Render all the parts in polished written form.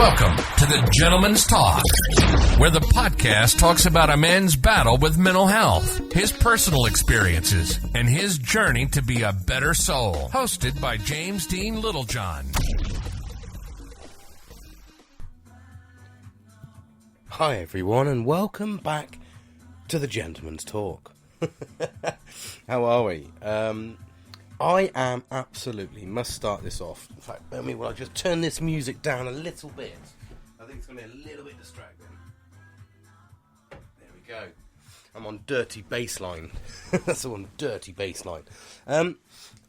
Welcome to the Gentleman's Talk, where the podcast talks about a man's battle with mental health, his personal experiences, and his journey to be a better soul. Hosted by James Dean Littlejohn. Hi everyone, and welcome back to the Gentleman's Talk. How are we? I am absolutely, must start this off. In fact, will I just turn this music down a little bit? I think it's going to be a little bit distracting. There we go. I'm on dirty bassline. That's on dirty bassline.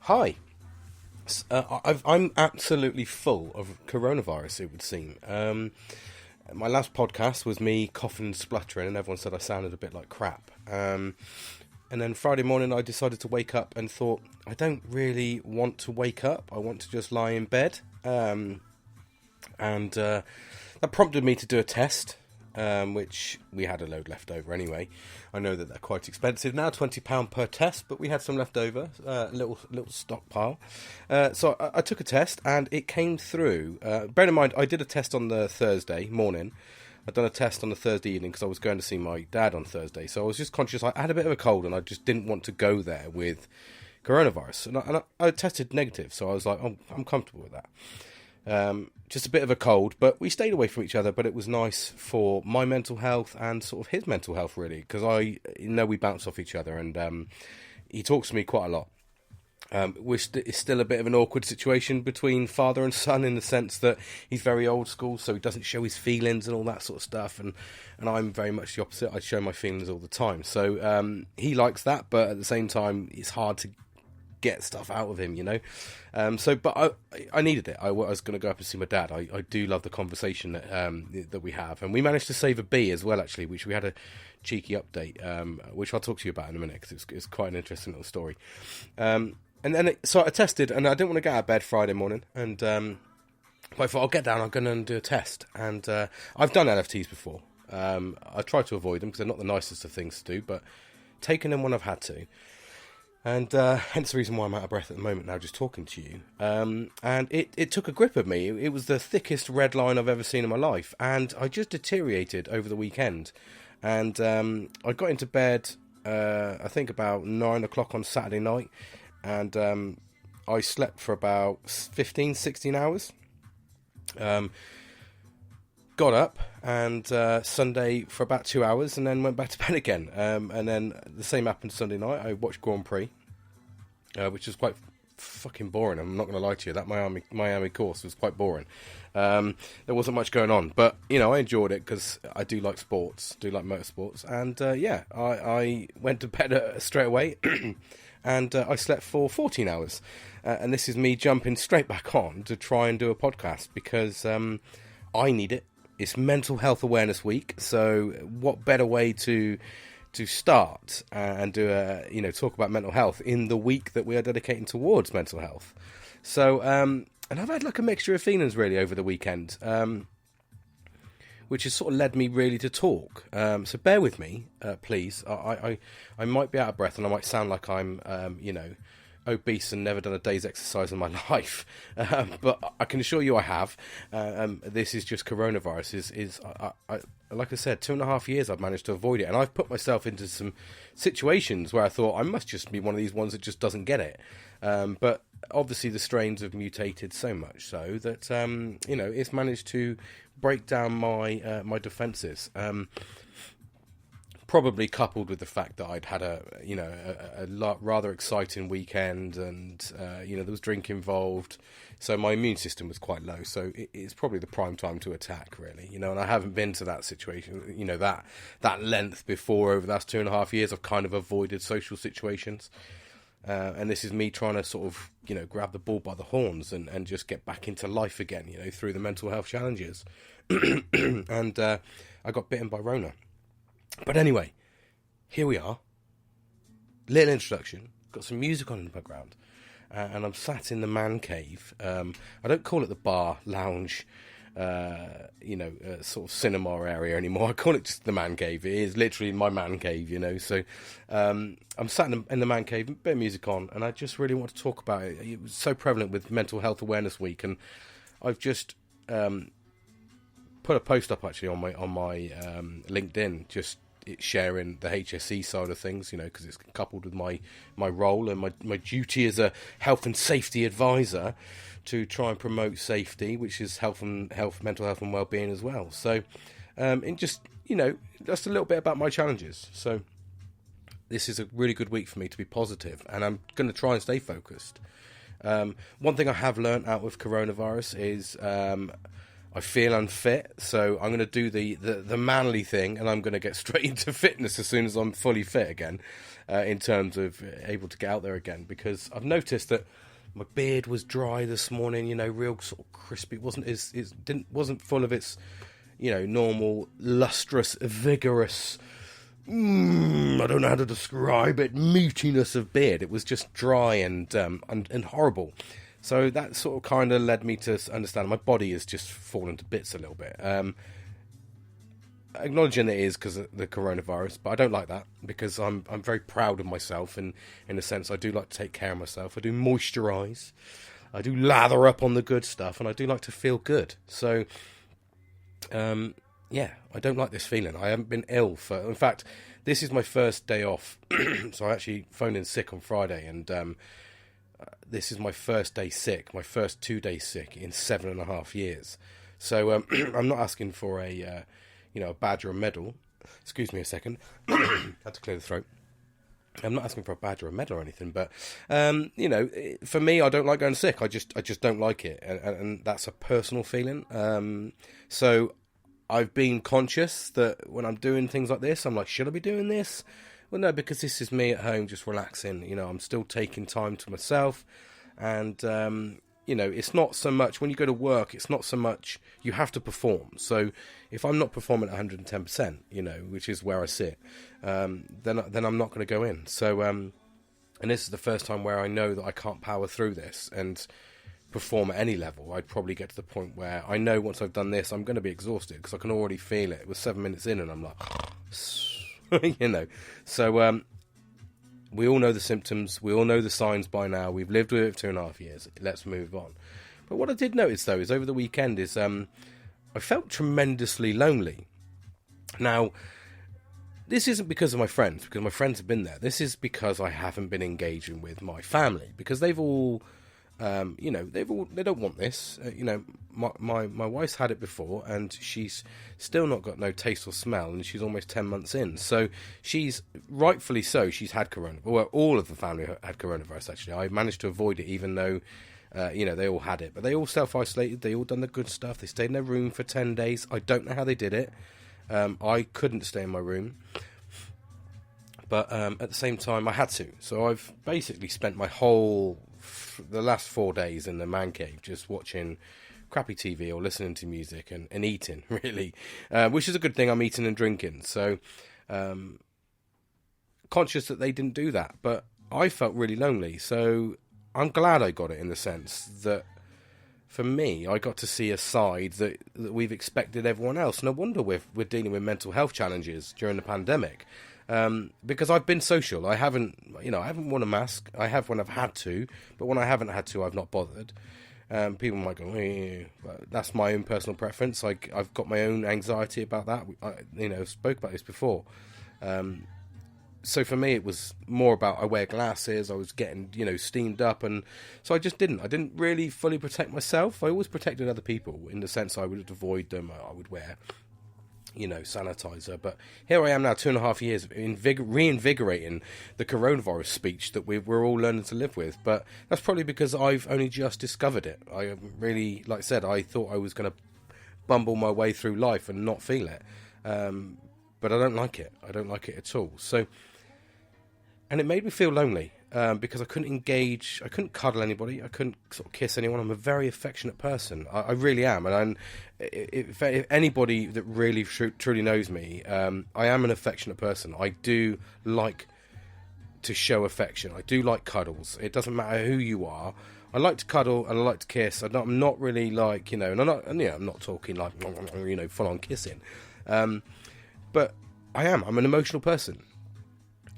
Hi. I'm absolutely full of coronavirus, it would seem. My last podcast was me coughing and spluttering, and everyone said I sounded a bit like crap. And then Friday morning I decided to wake up and thought, I don't really want to wake up. I want to just lie in bed. And that prompted me to do a test, which we had a load left over anyway. I know that they're quite expensive now, £20 per test, but we had some left over, a little stockpile. So I took a test and it came through. Bear in mind, I did a test on the Thursday morning. I'd done a test on the Thursday evening because I was going to see my dad on Thursday. So I was just conscious I had a bit of a cold and I just didn't want to go there with coronavirus. And I tested negative, so I was like, oh, I'm comfortable with that. Just a bit of a cold, but we stayed away from each other. But it was nice for my mental health and sort of his mental health, really, because I know we bounce off each other, and he talks to me quite a lot. It's still a bit of an awkward situation between father and son, in the sense that he's very old school, so he doesn't show his feelings and all that sort of stuff, and I'm very much the opposite. I show my feelings all the time, so he likes that, but at the same time it's hard to get stuff out of him, you know. But I needed it. I was going to go up and see my dad. I do love the conversation that we have, and we managed to save a bee as well, actually, which we had a cheeky update, which I'll talk to you about in a minute, because it's quite an interesting little story. And then, so I tested, and I didn't want to get out of bed Friday morning, and I thought, I'll get down, I'm going to do a test. And I've done LFTs before. I try to avoid them, because they're not the nicest of things to do, but taken them when I've had to. And hence the reason why I'm out of breath at the moment now, just talking to you. And it took a grip of me. It was the thickest red line I've ever seen in my life. And I just deteriorated over the weekend. And I got into bed, I think about 9 o'clock on Saturday night. And I slept for about 15, 16 hours. Got up and Sunday for about 2 hours, and then went back to bed again. And then the same happened Sunday night. I watched Grand Prix, which was quite fucking boring. I'm not going to lie to you. That Miami course was quite boring. There wasn't much going on, but you know, I enjoyed it because I do like sports, do like motorsports, and I went to bed straight away. And I slept for 14 hours. And this is me jumping straight back on to try and do a podcast, because I need it. It's Mental Health Awareness Week. So what better way to start and do talk about mental health in the week that we are dedicating towards mental health. So, and I've had like a mixture of feelings really over the weekend, which has sort of led me really to talk. So bear with me, please. I might be out of breath and I might sound like I'm, obese and never done a day's exercise in my life. But I can assure you I have. This is just coronavirus. Like I said, 2.5 years I've managed to avoid it. And I've put myself into some situations where I thought I must just be one of these ones that just doesn't get it. But obviously the strains have mutated so much so that, it's managed to break down my defences. Probably coupled with the fact that I'd had a rather exciting weekend, and there was drink involved, so my immune system was quite low. So it's probably the prime time to attack, really. And I haven't been to that situation, that length before. Over the last 2.5 years, I've kind of avoided social situations, and this is me trying to sort of grab the bull by the horns and just get back into life again, through the mental health challenges. And I got bitten by Rona. But anyway, here we are. Little introduction. Got some music on in the background. And I'm sat in the man cave. I don't call it the bar, lounge, sort of cinema area anymore. I call it just the man cave. It is literally my man cave, So I'm sat in the man cave, a bit of music on, and I just really want to talk about it. It was so prevalent with Mental Health Awareness Week, and I've just put a post up actually on my LinkedIn, just sharing the HSE side of things, because it's coupled with my role and my duty as a health and safety advisor to try and promote safety, which is mental health and well-being as well. So, and just just a little bit about my challenges. So, this is a really good week for me to be positive, and I'm going to try and stay focused. One thing I have learned out with coronavirus is I feel unfit, so I'm going to do the manly thing, and I'm going to get straight into fitness as soon as I'm fully fit again, in terms of able to get out there again, because I've noticed that my beard was dry this morning, real sort of crispy. It wasn't full of its, normal, lustrous, vigorous, I don't know how to describe it, meatiness of beard. It was just dry and horrible. So that sort of kind of led me to understand my body has just fallen to bits a little bit. Acknowledging that it is because of the coronavirus, but I don't like that, because I'm very proud of myself, and in a sense I do like to take care of myself. I do moisturise, I do lather up on the good stuff, and I do like to feel good. So, yeah, I don't like this feeling. I haven't been ill in fact, this is my first day off. So I actually phoned in sick on Friday, and this is my first day sick, my first 2 days sick in 7.5 years. So I'm not asking for a badge or a medal. Excuse me a second. Had to clear the throat. I'm not asking for a badge or a medal or anything, but for me, I don't like going sick. I just don't like it, and that's a personal feeling. So I've been conscious that when I'm doing things like this, I'm like, should I be doing this? Well, no, because this is me at home just relaxing. I'm still taking time to myself, and it's not so much when you go to work. It's not so much you have to perform. So if I'm not performing at 110%, which is where I sit, then I'm not going to go in. So and this is the first time where I know that I can't power through this and perform at any level. I'd probably get to the point where I know once I've done this, I'm going to be exhausted, because I can already feel it. It was 7 minutes in, and I'm like, So we all know the symptoms. We all know the signs by now. We've lived with it for 2.5 years. Let's move on. But what I did notice, though, is over the weekend is I felt tremendously lonely. Now, this isn't because of my friends, because my friends have been there. This is because I haven't been engaging with my family, because they've all... they don't want this. My wife's had it before, and she's still not got no taste or smell, and she's almost 10 months in. So she's rightfully so. She's had coronavirus. Well, all of the family had coronavirus. Actually, I managed to avoid it, even though they all had it. But they all self-isolated. They all done the good stuff. They stayed in their room for 10 days. I don't know how they did it. I couldn't stay in my room. But at the same time, I had to. So I've basically spent the last 4 days in the man cave, just watching crappy TV or listening to music and eating, really, which is a good thing. I'm eating and drinking, so conscious that they didn't do that, but I felt really lonely. So I'm glad I got it, in the sense that for me, I got to see a side that we've expected everyone else. No wonder we're dealing with mental health challenges during the pandemic. Because I've been social. I haven't worn a mask. I have when I've had to, but when I haven't had to, I've not bothered. People might go, but that's my own personal preference. I've got my own anxiety about that. I spoke about this before. So for me, it was more about, I wear glasses. I was getting, steamed up, and so I didn't really fully protect myself. I always protected other people, in the sense I would avoid them. I would wear sanitizer. But here I am now, 2.5 years, reinvigorating the coronavirus speech that we're all learning to live with. But that's probably because I've only just discovered it. I really, like I said, I thought I was going to bumble my way through life and not feel it. But I don't like it. I don't like it at all. So, and it made me feel lonely. Because I couldn't engage, I couldn't cuddle anybody, I couldn't sort of kiss anyone. I'm a very affectionate person. I really am. And if anybody that really truly knows me, I am an affectionate person. I do like to show affection. I do like cuddles. It doesn't matter who you are. I like to cuddle and I like to kiss. I'm not really like, and I'm not talking like, full on kissing. But I'm an emotional person.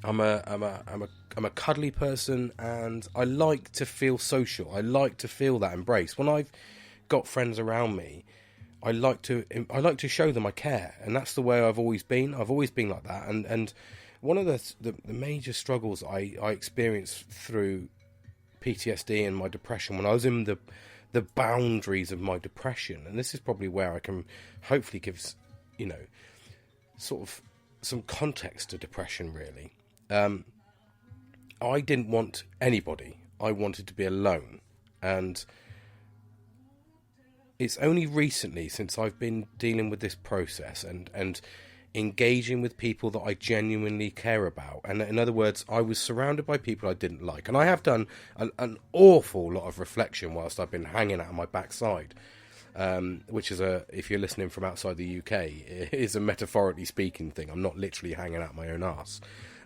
I'm a cuddly person, and I like to feel social. I like to feel that embrace. When I've got friends around me, I like to show them I care, and that's the way I've always been. I've always been like that, and one of the major struggles I experienced through PTSD and my depression, when I was in the boundaries of my depression, and this is probably where I can hopefully give, sort of some context to depression, really. I didn't want anybody. I wanted to be alone. And it's only recently, since I've been dealing with this process and engaging with people that I genuinely care about. And in other words, I was surrounded by people I didn't like. And I have done an awful lot of reflection whilst I've been hanging out on my backside, which is if you're listening from outside the UK, it is a metaphorically speaking thing. I'm not literally hanging out my own arse.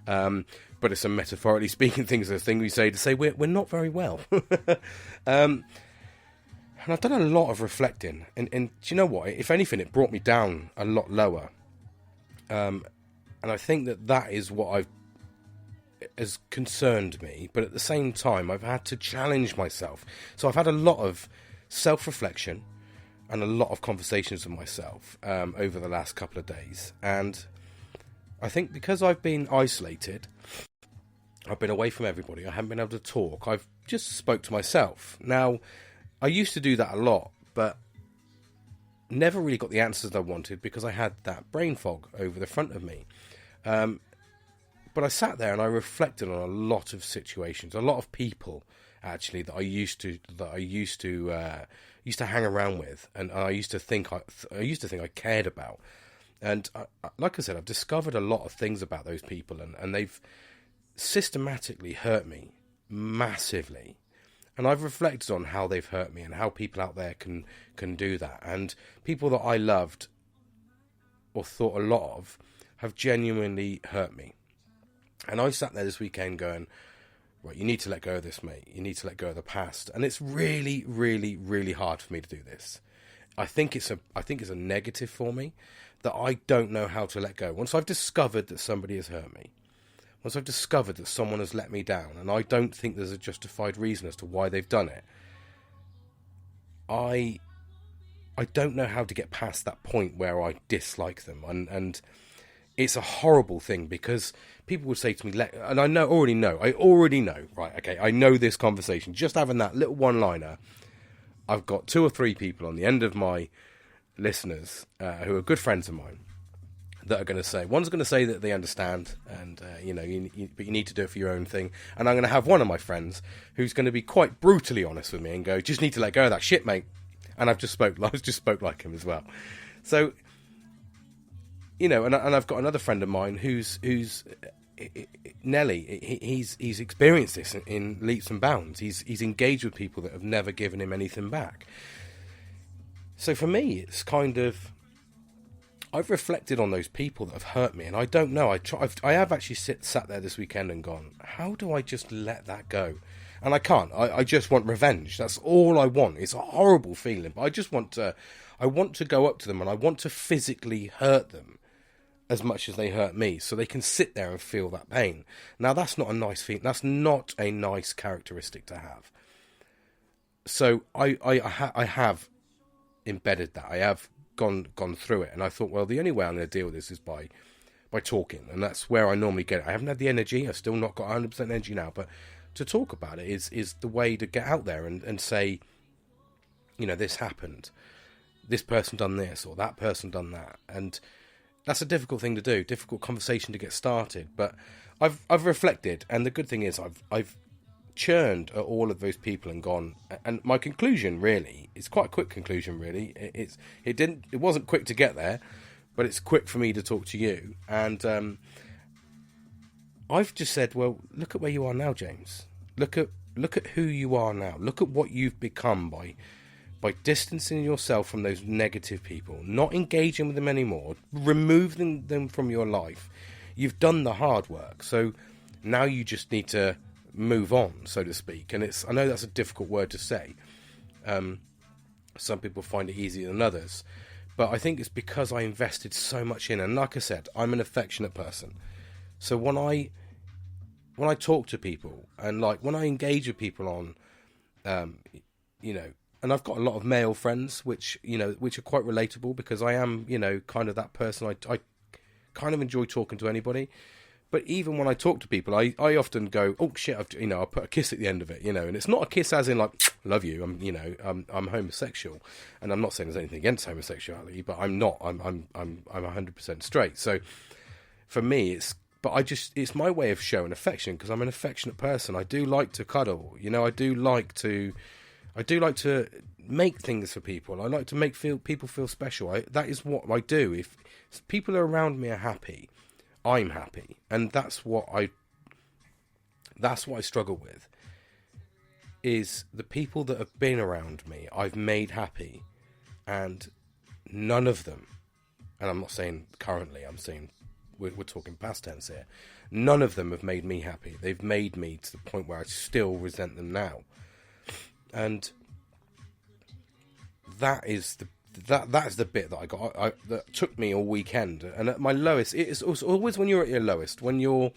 But it's a metaphorically speaking thing. It's a thing we say to say we're not very well. And I've done a lot of reflecting. And do you know what? If anything, it brought me down a lot lower. And I think that is what has concerned me. But at the same time, I've had to challenge myself. So I've had a lot of self-reflection and a lot of conversations with myself over the last couple of days. And I think because I've been isolated, I've been away from everybody, I haven't been able to talk, I've just spoke to myself. Now, I used to do that a lot, but never really got the answers I wanted because I had that brain fog over the front of me. But I sat there and I reflected on a lot of situations, a lot of people actually that I used to hang around with, and I used to think I cared about. And like I said, I've discovered a lot of things about those people, and they've systematically hurt me massively. And I've reflected on how they've hurt me and how people out there can do that. And people that I loved or thought a lot of have genuinely hurt me. And I sat there this weekend going, right, you need to let go of this, mate. You need to let go of the past. And it's really, really, really hard for me to do this. I think it's a negative for me that I don't know how to let go. Once I've discovered that somebody has hurt me, once I've discovered that someone has let me down, and I don't think there's a justified reason as to why they've done it, I don't know how to get past that point where I dislike them. And it's a horrible thing, because people would say to me, and I already know, right, okay, I know this conversation, just having that little one-liner, I've got 2 or 3 people on the end of my listeners who are good friends of mine that are going to say, one's going to say that they understand, and but you need to do it for your own thing. And I'm going to have one of my friends who's going to be quite brutally honest with me and go, just need to let go of that shit, mate. And I just spoke like him as well. So, and I've got another friend of mine who's Nelly. He's experienced this in leaps and bounds. He's engaged with people that have never given him anything back. So for me, it's kind of, I've reflected on those people that have hurt me, and I don't know. I have actually sat there this weekend and gone, how do I just let that go? And I can't. I just want revenge. That's all I want. It's a horrible feeling, but I want to go up to them and I want to physically hurt them as much as they hurt me, so they can sit there and feel that pain. Now, that's not a nice feeling. That's not a nice characteristic to have. So I have embedded that. I have gone through it, and I thought, well, the only way I'm going to deal with this is by talking, and that's where I normally get it. I haven't had the energy. I've still not got 100% energy now, but to talk about it is the way to get out there and say, this happened, this person done this, or that person done that. And that's a difficult thing to do, difficult conversation to get started. But I've reflected, and the good thing is I've churned at all of those people and gone, and my conclusion really, it's quite a quick conclusion really. It wasn't quick to get there, but it's quick for me to talk to you. And I've just said, well, look at where you are now, James. Look at who you are now. Look at what you've become by distancing yourself from those negative people, not engaging with them anymore, removing them from your life. You've done the hard work, so now you just need to move on, so to speak. And I know that's a difficult word to say. Some people find it easier than others, but I think it's because I invested so much in. And like I said, I'm an affectionate person, so when I talk to people and when I engage with people on and I've got a lot of male friends, which are quite relatable, because I am, kind of that person. I kind of enjoy talking to anybody. But even when I talk to people, I often go, oh shit, I'll put a kiss at the end of it, and it's not a kiss as in like, love you, I'm homosexual, and I'm not saying there's anything against homosexuality, but I'm not, I'm 100% straight. So for me, it's my way of showing affection, because I'm an affectionate person. I do like to cuddle, I do like to make things for people. I like to make people feel special. That is what I do. If people around me are happy, I'm happy, and that's what I struggle with, is the people that have been around me I've made happy, and none of them, and I'm not saying currently, I'm saying we're talking past tense here, none of them have made me happy. They've made me to the point where I still resent them now, and that's the bit that I got. That took me all weekend. And at my lowest, it's always when you're at your lowest, when you're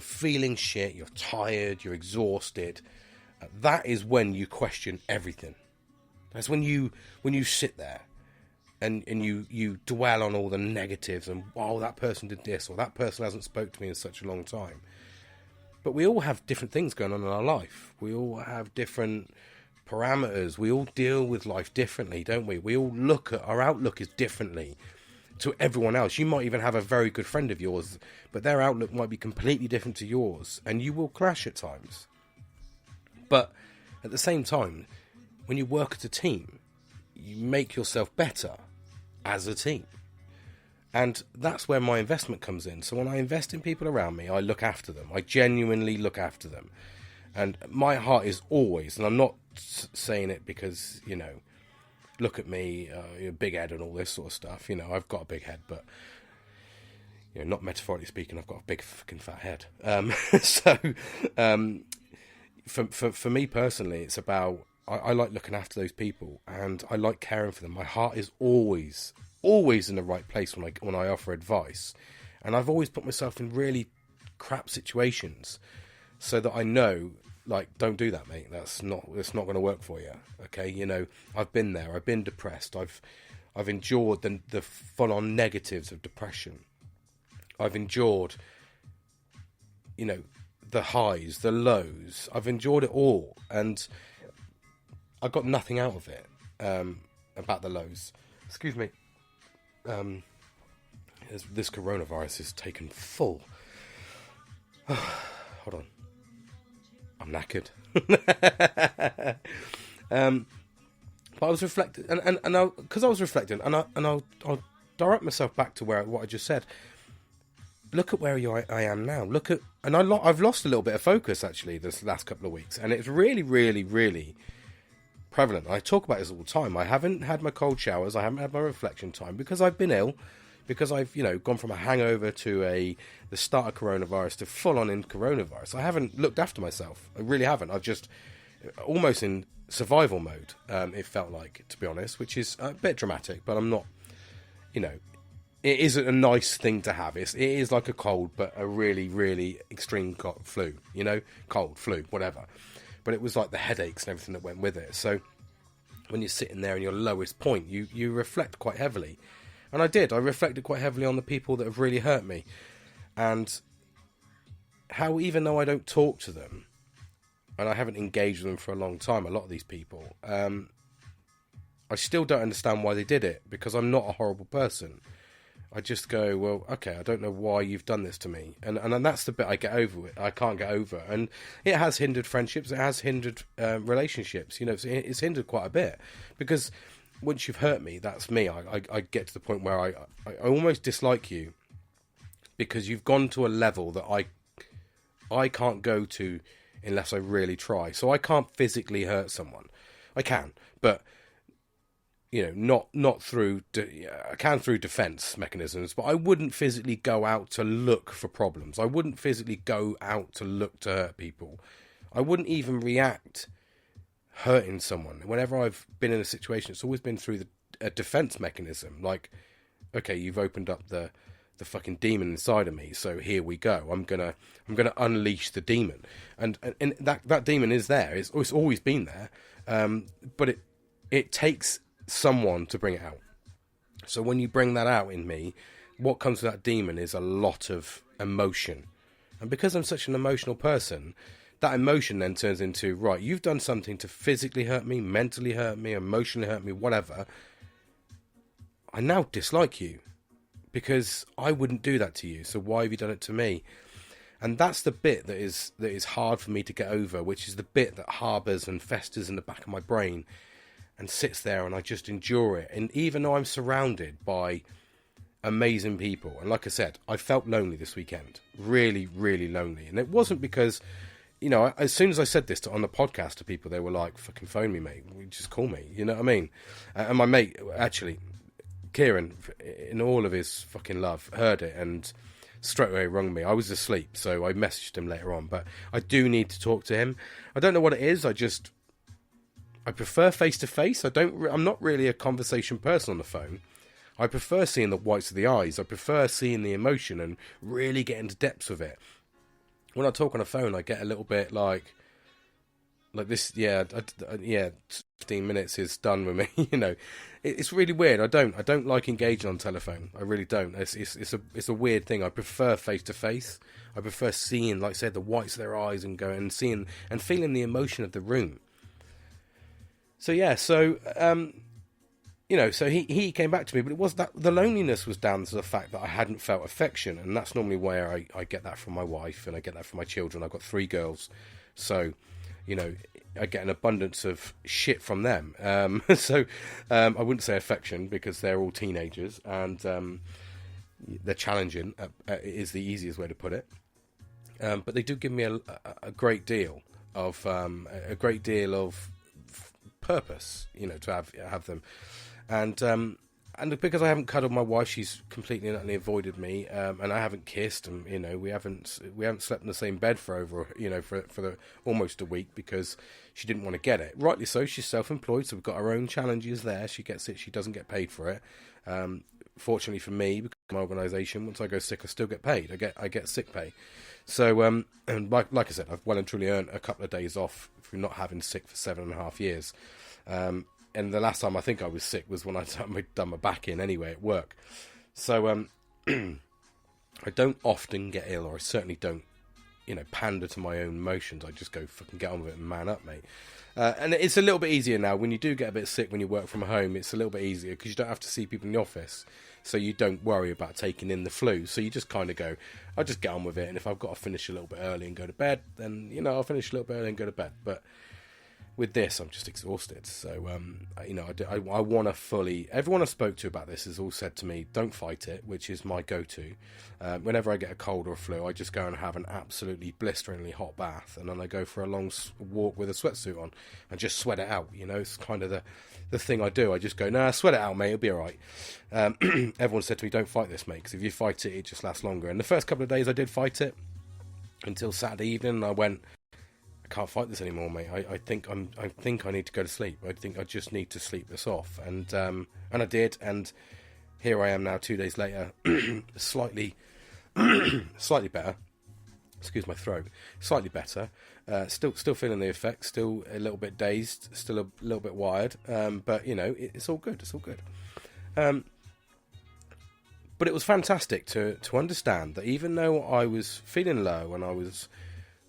feeling shit, you're tired, you're exhausted. That is when you question everything. That's when you sit there and you dwell on all the negatives and, oh, that person did this, or that person hasn't spoke to me in such a long time. But we all have different things going on in our life. We all have different parameters. We all deal with life differently, don't we? We all our outlook is differently to everyone else. You might even have a very good friend of yours, but their outlook might be completely different to yours, and you will clash at times. But at the same time, when you work as a team, you make yourself better as a team. And that's where my investment comes in. So when I invest in people around me, I look after them. I genuinely look after them. And my heart is always, and I'm not saying it because, look at me, big head and all this sort of stuff. I've got a big head, but, not metaphorically speaking, I've got a big fucking fat head. For me personally, it's about, I like looking after those people, and I like caring for them. My heart is always in the right place when I offer advice. And I've always put myself in really crap situations, so that I know, like, don't do that, mate. It's not going to work for you. Okay, I've been there. I've been depressed. I've endured the full-on negatives of depression. I've endured, the highs, the lows. I've endured it all, and I got nothing out of it. About the lows. Excuse me. This coronavirus is taken full. Hold on. I'm knackered. But I was reflecting, and because I was reflecting, and I'll direct myself back to what I just said. Look at where I am now. I've lost a little bit of focus actually this last couple of weeks, and it's really, really, really prevalent. I talk about this all the time. I haven't had my cold showers. I haven't had my reflection time because I've been ill. Because I've, gone from a hangover to the start of coronavirus to full on in coronavirus. I haven't looked after myself. I really haven't. I've just almost in survival mode. It felt like, to be honest, which is a bit dramatic, but I'm not, it isn't a nice thing to have. It is like a cold, but a really, really extreme flu, cold, flu, whatever. But it was like the headaches and everything that went with it. So when you're sitting there in your lowest point, you reflect quite heavily. And I did. I reflected quite heavily on the people that have really hurt me. And how, even though I don't talk to them, and I haven't engaged with them for a long time, a lot of these people, I still don't understand why they did it, because I'm not a horrible person. I just go, well, okay, I don't know why you've done this to me. And that's the bit I can't get over. And it has hindered friendships. It has hindered relationships. It's hindered quite a bit. Because once you've hurt me, that's me. I get to the point where I almost dislike you, because you've gone to a level that I can't go to unless I really try. So I can't physically hurt someone. I can, but not through. I can through defense mechanisms, but I wouldn't physically go out to look for problems. I wouldn't physically go out to look to hurt people. I wouldn't even react hurting someone. Whenever I've been in a situation, it's always been through a defense mechanism. Like, okay, you've opened up the fucking demon inside of me, so here we go. I'm gonna unleash the demon, and that demon is there. It's always been there. But it takes someone to bring it out. So when you bring that out in me, what comes with that demon is a lot of emotion. And because I'm such an emotional person, that emotion then turns into, right, you've done something to physically hurt me, mentally hurt me, emotionally hurt me, whatever. I now dislike you because I wouldn't do that to you. So why have you done it to me? And that's the bit that is hard for me to get over, which is the bit that harbours and festers in the back of my brain and sits there, and I just endure it. And even though I'm surrounded by amazing people, and like I said, I felt lonely this weekend, really, really lonely. And it wasn't because, you know, as soon as I said this on the podcast to people, they were like, fucking phone me, mate. Just call me. You know what I mean? And my mate, actually, Kieran, in all of his fucking love, heard it and straight away rung me. I was asleep, so I messaged him later on. But I do need to talk to him. I don't know what it is. I prefer face-to-face. I'm not really a conversation person on the phone. I prefer seeing the whites of the eyes. I prefer seeing the emotion and really getting to depths of it. When I talk on the phone, I get a little bit like this. Yeah, 15 minutes is done with me. You know, it's really weird. I don't like engaging on telephone. I really don't. It's a weird thing. I prefer face to face. I prefer seeing, like I said, the whites of their eyes and going and seeing and feeling the emotion of the room. So yeah, you know, so he came back to me, but it was that the loneliness was down to the fact that I hadn't felt affection, and that's normally where I get that from my wife, and I get that from my children. I've got 3 girls, so, you know, I get an abundance of shit from them. So I wouldn't say affection because they're all teenagers, and they're challenging, is the easiest way to put it. But they do give me a great deal of purpose, you know, to have them. And because I haven't cuddled my wife, she's completely and utterly avoided me, and I haven't kissed, and you know, we haven't slept in the same bed for over, you know, for almost a week because she didn't want to get it. Rightly so, she's self-employed, so we've got our own challenges there. She gets it, she doesn't get paid for it. Fortunately for me, because of my organisation, once I go sick, I still get paid. I get sick pay. So and like I said, I've well and truly earned a couple of days off for not having sick for 7.5 years. And the last time I think I was sick was when I'd done my back in anyway at work. So I don't often get ill, or I certainly don't, you know, pander to my own emotions. I just go fucking get on with it and man up, mate. And it's a little bit easier now. When you do get a bit sick when you work from home, it's a little bit easier because you don't have to see people in the office. So you don't worry about taking in the flu. So you just kind of go, I'll just get on with it. And if I've got to finish a little bit early and go to bed, then, you know, I'll finish a little bit early and go to bed. But with this, I'm just exhausted. So, you know, I want to fully... Everyone I spoke to about this has all said to me, don't fight it, which is my go-to. Whenever I get a cold or a flu, I just go and have an absolutely blisteringly hot bath, and then I go for a long walk with a sweatsuit on and just sweat it out. You know, it's kind of the thing I do. I just go, nah, sweat it out, mate, it'll be all right. Everyone said to me, don't fight this, mate, because if you fight it, it just lasts longer. And the first couple of days I did fight it until Saturday evening, and I went... can't fight this anymore, mate. I think I need to go to sleep. I think I just need to sleep this off, and I did, and here I am now 2 days later, slightly better. Excuse my throat. Slightly better. Still feeling the effects. Still a little bit dazed. Still a little bit wired. But you know, it's all good. It's all good. But it was fantastic to understand that even though I was feeling low and I was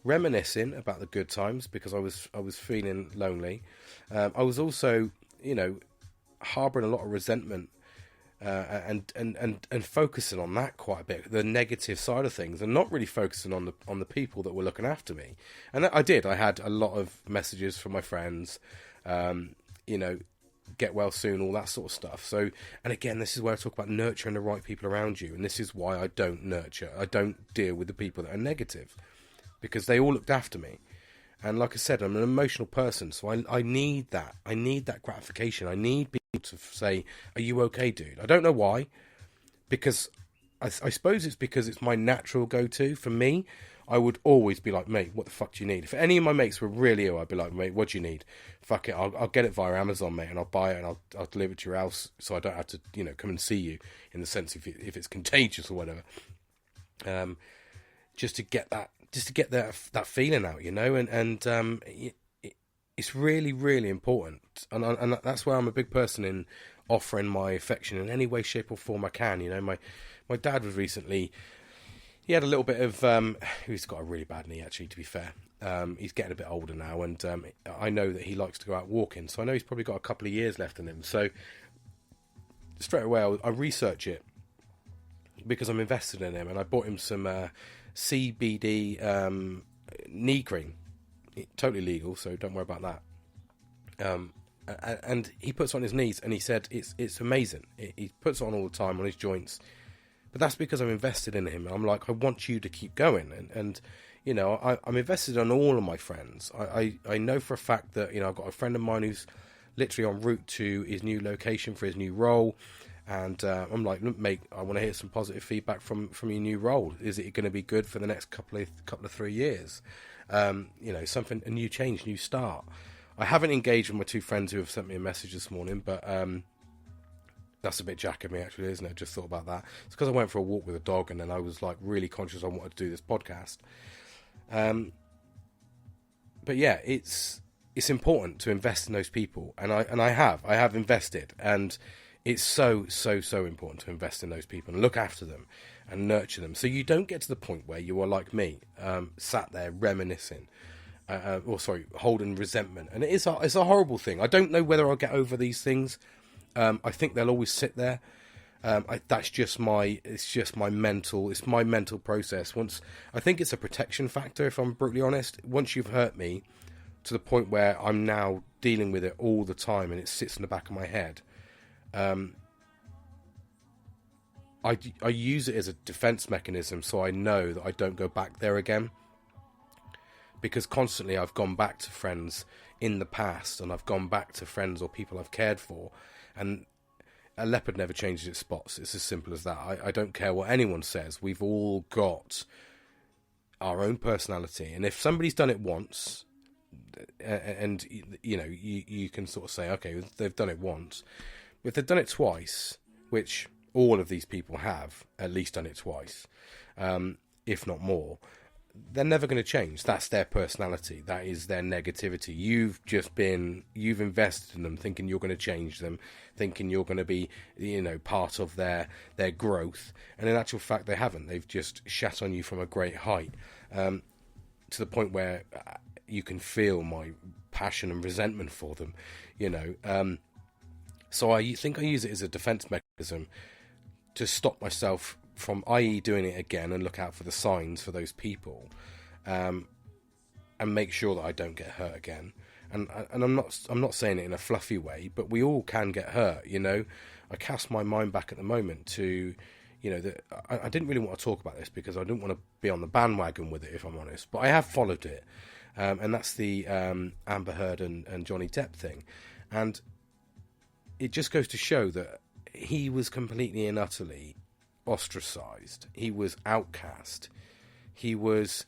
reminiscing about the good times because I was feeling lonely, I was also, you know, harbouring a lot of resentment and focusing on that quite a bit, the negative side of things, and not really focusing on the people that were looking after me. And I did. I had a lot of messages from my friends, you know, get well soon, all that sort of stuff. So, and again, this is where I talk about nurturing the right people around you, and this is why I don't deal with the people that are negative, because they all looked after me. And like I said, I'm an emotional person, so I need that. I need that gratification. I need people to say, are you okay, dude? I don't know why, because I suppose it's because it's my natural go-to. For me, I would always be like, mate, what the fuck do you need? If any of my mates were really ill, I'd be like, mate, what do you need? Fuck it, I'll get it via Amazon, mate, and I'll buy it and I'll deliver it to your house, so I don't have to, you know, come and see you, in the sense if it's contagious or whatever. Just to get that feeling out, you know, and it's really, really important. And that's why I'm a big person in offering my affection in any way, shape or form I can. You know, my dad was recently, he had a little bit of, he's got a really bad knee actually, to be fair. He's getting a bit older now, and I know that he likes to go out walking, so I know he's probably got a couple of years left in him. So straight away I research it because I'm invested in him, and I bought him some CBD knee cream. Totally legal, so don't worry about that. And he puts it on his knees, and he said it's amazing. He puts it on all the time on his joints, but that's because I'm invested in him. I'm like, I want you to keep going, and you know, I'm invested in all of my friends. I know for a fact that, you know, I've got a friend of mine who's literally en route to his new location for his new role, and I'm like, look, mate, I want to hear some positive feedback from your new role. Is it going to be good for the next couple of 3 years? You know, a new change, new start. I haven't engaged with my two friends who have sent me a message this morning, but that's a bit jack of me, actually, isn't it? Just thought about that. It's because I went for a walk with a dog, and then I was like really conscious I wanted to do this podcast. But yeah, it's important to invest in those people, and I have invested, and it's so important to invest in those people and look after them and nurture them, so you don't get to the point where you are like me, sat there reminiscing, holding resentment. And it's a horrible thing. I don't know whether I'll get over these things. I think they'll always sit there. It's just my mental process. I think it's a protection factor, if I'm brutally honest. Once you've hurt me to the point where I'm now dealing with it all the time and it sits in the back of my head, I use it as a defense mechanism, so I know that I don't go back there again. Because constantly I've gone back to friends in the past, and I've gone back to friends or people I've cared for, and a leopard never changes its spots. It's as simple as that. I don't care what anyone says. We've all got our own personality, and if somebody's done it once, and you know, you can sort of say, okay, they've done it once. If they've done it twice, which all of these people have at least done it twice, if not more, they're never going to change. That's their personality. That is their negativity. You've invested in them, thinking you're going to change them, thinking you're going to be, you know, part of their growth. And in actual fact, they haven't. They've just shat on you from a great height, to the point where you can feel my passion and resentment for them, you know. So I think I use it as a defense mechanism to stop myself from, i.e., doing it again, and look out for the signs for those people, and make sure that I don't get hurt again. And I'm not saying it in a fluffy way, but we all can get hurt, you know. I cast my mind back at the moment to, you know, that I didn't really want to talk about this because I didn't want to be on the bandwagon with it, if I'm honest. But I have followed it, and that's the Amber Heard and Johnny Depp thing, and it just goes to show that he was completely and utterly ostracized. He was outcast. He was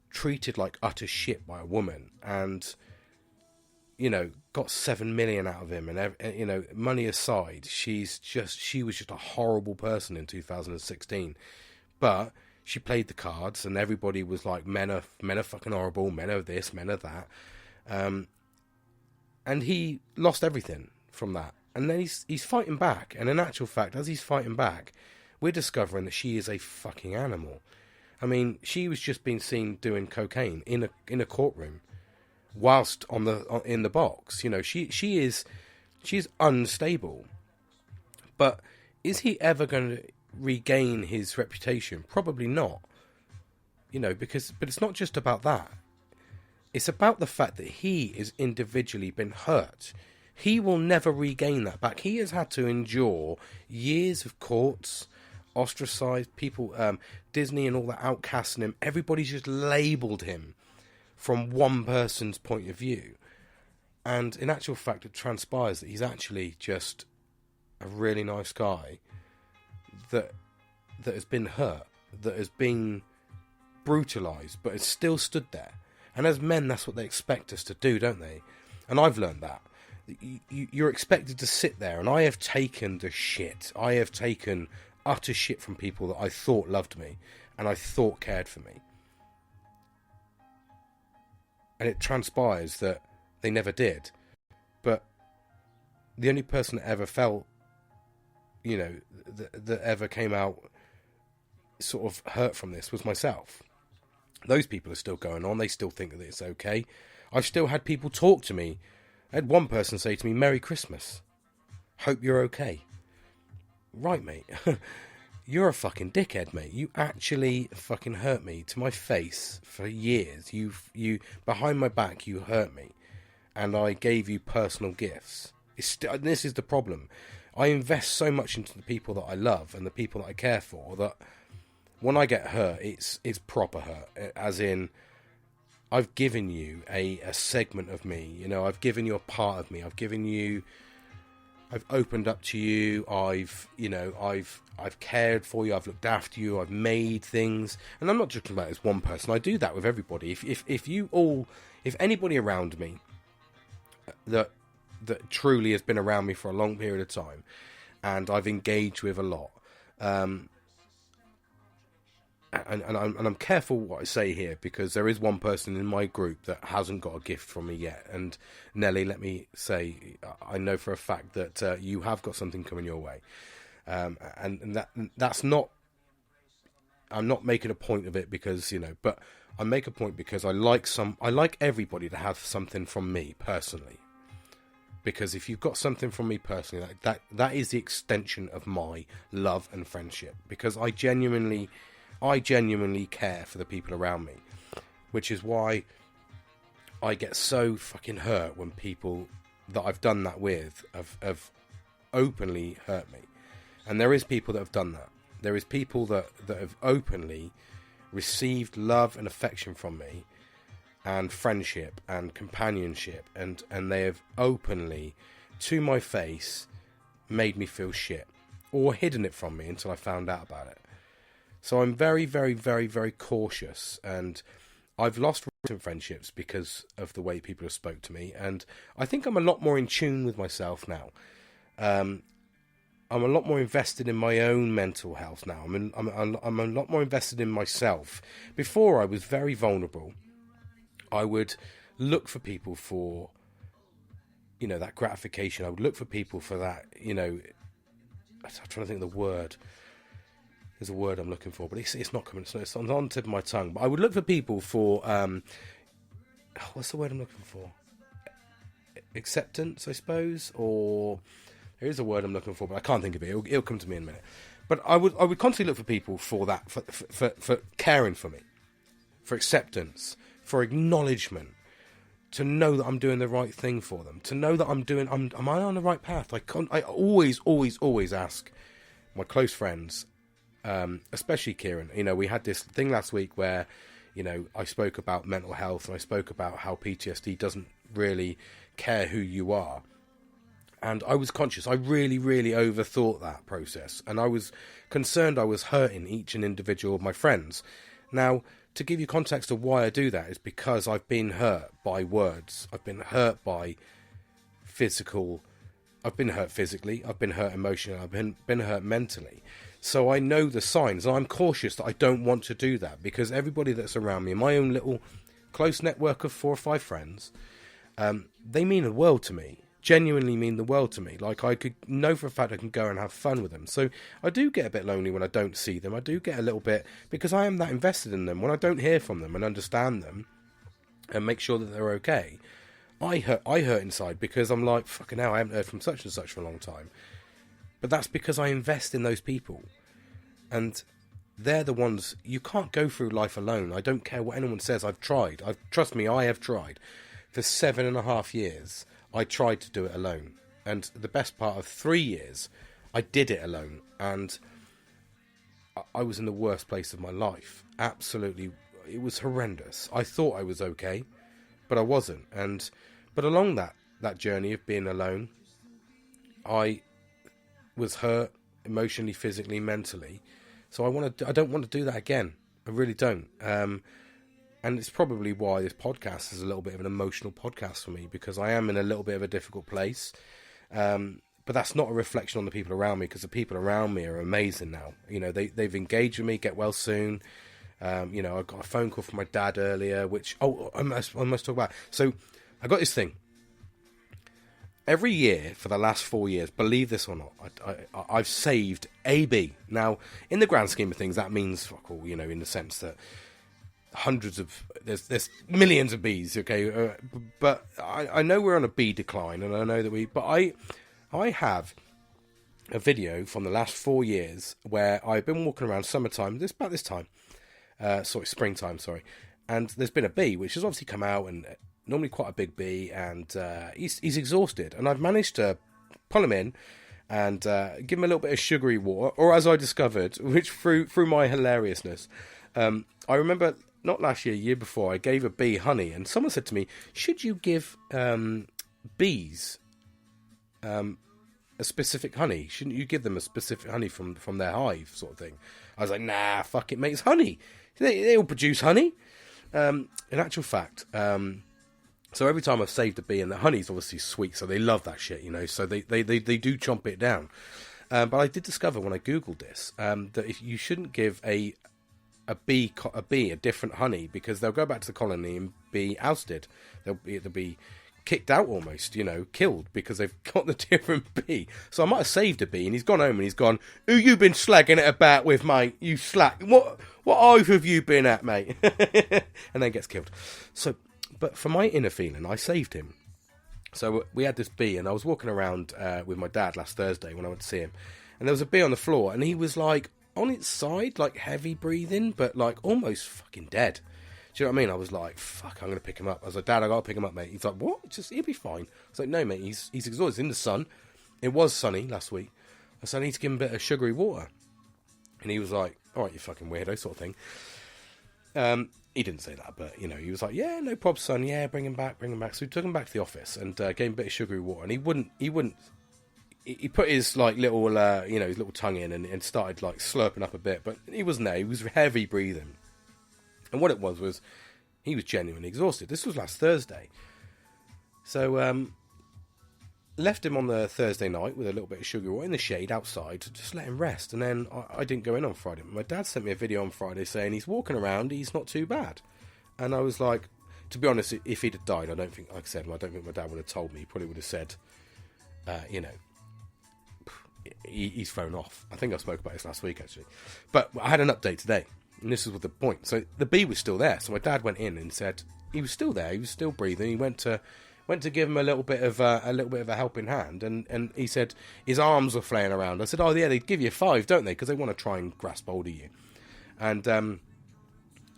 treated like utter shit by a woman, and, you know, got 7 million out of him. And, you know, money aside, she was just a horrible person in 2016. But she played the cards, and everybody was like, men are fucking horrible, men are this, men are that. And he lost everything from that. And then he's fighting back. And in actual fact, as he's fighting back, we're discovering that she is a fucking animal. I mean, she was just being seen doing cocaine in a courtroom, whilst in the box. You know, she's unstable. But is he ever going to regain his reputation? Probably not. You know, but it's not just about that. It's about the fact that he is individually been hurt. He will never regain that back. He has had to endure years of courts, ostracized people, Disney and all that outcasting him. Everybody's just labelled him from one person's point of view. And in actual fact, it transpires that he's actually just a really nice guy that has been hurt, that has been brutalised, but has still stood there. And as men, that's what they expect us to do, don't they? And I've learned that. You're expected to sit there, and I have taken the shit. I have taken utter shit from people that I thought loved me and I thought cared for me. And it transpires that They never did. But the only person that ever felt, that ever came out sort of hurt from this was myself. Those people are still going on. They still think that it's okay. I've still had people talk to me. I had one person say to me, "Merry Christmas. Hope you're okay." Right, mate. You're a fucking dickhead, mate. You actually fucking hurt me to my face for years. You behind my back, you hurt me. And I gave you personal gifts. This is the problem. I invest so much into the people that I love and the people that I care for that when I get hurt, it's proper hurt. As in, I've given you a segment of me. I've given you a part of me. I've opened up to you. I've cared for you. I've looked after you. I've made things, and I'm not talking about it as one person. I do that with everybody. If anybody around me that truly has been around me for a long period of time, and I've engaged with a lot, and I'm careful what I say here, because there is one person in my group that hasn't got a gift from me yet. And Nelly, let me say, I know for a fact that you have got something coming your way, and that's not. I'm not making a point of it because but I make a point because I like everybody to have something from me personally. Because if you've got something from me personally, that is the extension of my love and friendship. Because I genuinely care for the people around me, which is why I get so fucking hurt when people that I've done that with have openly hurt me. And there is people that have done that. There is people that have openly received love and affection from me, and friendship and companionship, and they have openly, to my face, made me feel shit, or hidden it from me until I found out about it. So I'm very, very, very, very cautious, and I've lost recent friendships because of the way people have spoke to me, and I think I'm a lot more in tune with myself now. I'm a lot more invested in my own mental health now. I'm a lot more invested in myself. Before, I was very vulnerable. I would look for people for, that gratification. I would look for people for that, I'm trying to think of the word. There's a word I'm looking for, but it's not coming. It's on the tip of my tongue. But I would look for people for, what's the word I'm looking for? Acceptance, I suppose, or there is a word I'm looking for, but I can't think of it. It'll come to me in a minute. But I would constantly look for people for that, for caring for me, for acceptance, for acknowledgement, to know that I'm doing the right thing for them, to know that am I on the right path? I always ask my close friends, especially Kieran. We had this thing last week where, I spoke about mental health, and I spoke about how PTSD doesn't really care who you are. And I was conscious. I really, really overthought that process. And I was concerned I was hurting each and individual of my friends. Now, to give you context of why I do that is because I've been hurt by words. I've been hurt by physical. I've been hurt physically. I've been hurt emotionally. I've been hurt mentally. So I know the signs, and I'm cautious that I don't want to do that, because everybody that's around me, my own little close network of 4 or 5 friends, they mean the world to me. Genuinely mean the world to me. Like, I could know for a fact I can go and have fun with them. So I do get a bit lonely when I don't see them. I do get a little bit, because I am that invested in them. When I don't hear from them and understand them and make sure that they're okay, I hurt inside, because I'm like, fucking hell, I haven't heard from such and such for a long time. But that's because I invest in those people, and they're the ones. You can't go through life alone. I don't care what anyone says. I've tried. Trust me, I have tried. For 7.5 years, I tried to do it alone, and the best part of 3 years, I did it alone, and I was in the worst place of my life. Absolutely, it was horrendous. I thought I was okay, but I wasn't. But along that journey of being alone, I was hurt emotionally, physically, mentally. So I don't want to do that again. I really don't. And it's probably why this podcast is a little bit of an emotional podcast for me, because I am in a little bit of a difficult place. But that's not a reflection on the people around me, because the people around me are amazing now. They've engaged with me, get well soon. I got a phone call from my dad earlier, which, I must talk about. So I got this thing. every year for the last 4 years, believe this or not, I've saved a bee. Now, in the grand scheme of things, that means fuck all, you know, in the sense that there's millions of bees, okay? But I know we're on a bee decline, and I know that but I have a video from the last 4 years where I've been walking around summertime, about this time, springtime, and there's been a bee, which has obviously come out, and normally quite a big bee, and he's exhausted, and I've managed to pull him in and give him a little bit of sugary water, or as I discovered, which through my hilariousness, I remember not last year before, I gave a bee honey, and someone said to me, should you give bees a specific honey? Shouldn't you give them a specific honey from their hive, sort of thing? I was like, nah, fuck it, mate, it's honey. They all produce honey. In actual fact, so every time I've saved a bee, and the honey's obviously sweet, so they love that shit, you know, so they do chomp it down. But I did discover when I Googled this, that if you shouldn't give a bee a different honey, because they'll go back to the colony and be ousted. They'll be kicked out almost, you know, killed, because they've got the different bee. So I might have saved a bee, and he's gone home and he's gone, who you been slagging it about with, mate? You slag. What hive have you been at, mate? And then gets killed. So, but for my inner feeling, I saved him. So we had this bee, and I was walking around with my dad last Thursday when I went to see him, and there was a bee on the floor, and he was like on its side, like heavy breathing, but like almost fucking dead. Do you know what I mean? I was like, fuck, I'm going to pick him up. I was like, Dad, I got to pick him up, mate. He's like, what? He'll be fine. I was like, no, mate, he's exhausted. He's in the sun. It was sunny last week. I said, I need to give him a bit of sugary water. And he was like, all right, you fucking weirdo, sort of thing. He didn't say that, but, you know, he was like, yeah, no probs, son. Yeah, bring him back. So we took him back to the office and gave him a bit of sugary water. And he put his, like, little, his little tongue in and started, like, slurping up a bit. But he wasn't there. He was heavy breathing. And what it was he was genuinely exhausted. This was last Thursday. So, left him on the Thursday night with a little bit of sugar water in the shade outside to just let him rest. And then I didn't go in on Friday. My dad sent me a video on Friday saying he's walking around, he's not too bad. And I was like, to be honest, if he'd have died, I don't think my dad would have told me. He probably would have said, he's thrown off. I think I spoke about this last week, actually. But I had an update today. And this is the point. So the bee was still there. So my dad went in and said he was still there. He was still breathing. He went to give him a little bit of a helping hand, and he said his arms were flaying around. I said, oh yeah, they give you 5, don't they? Because they want to try and grasp hold of you. And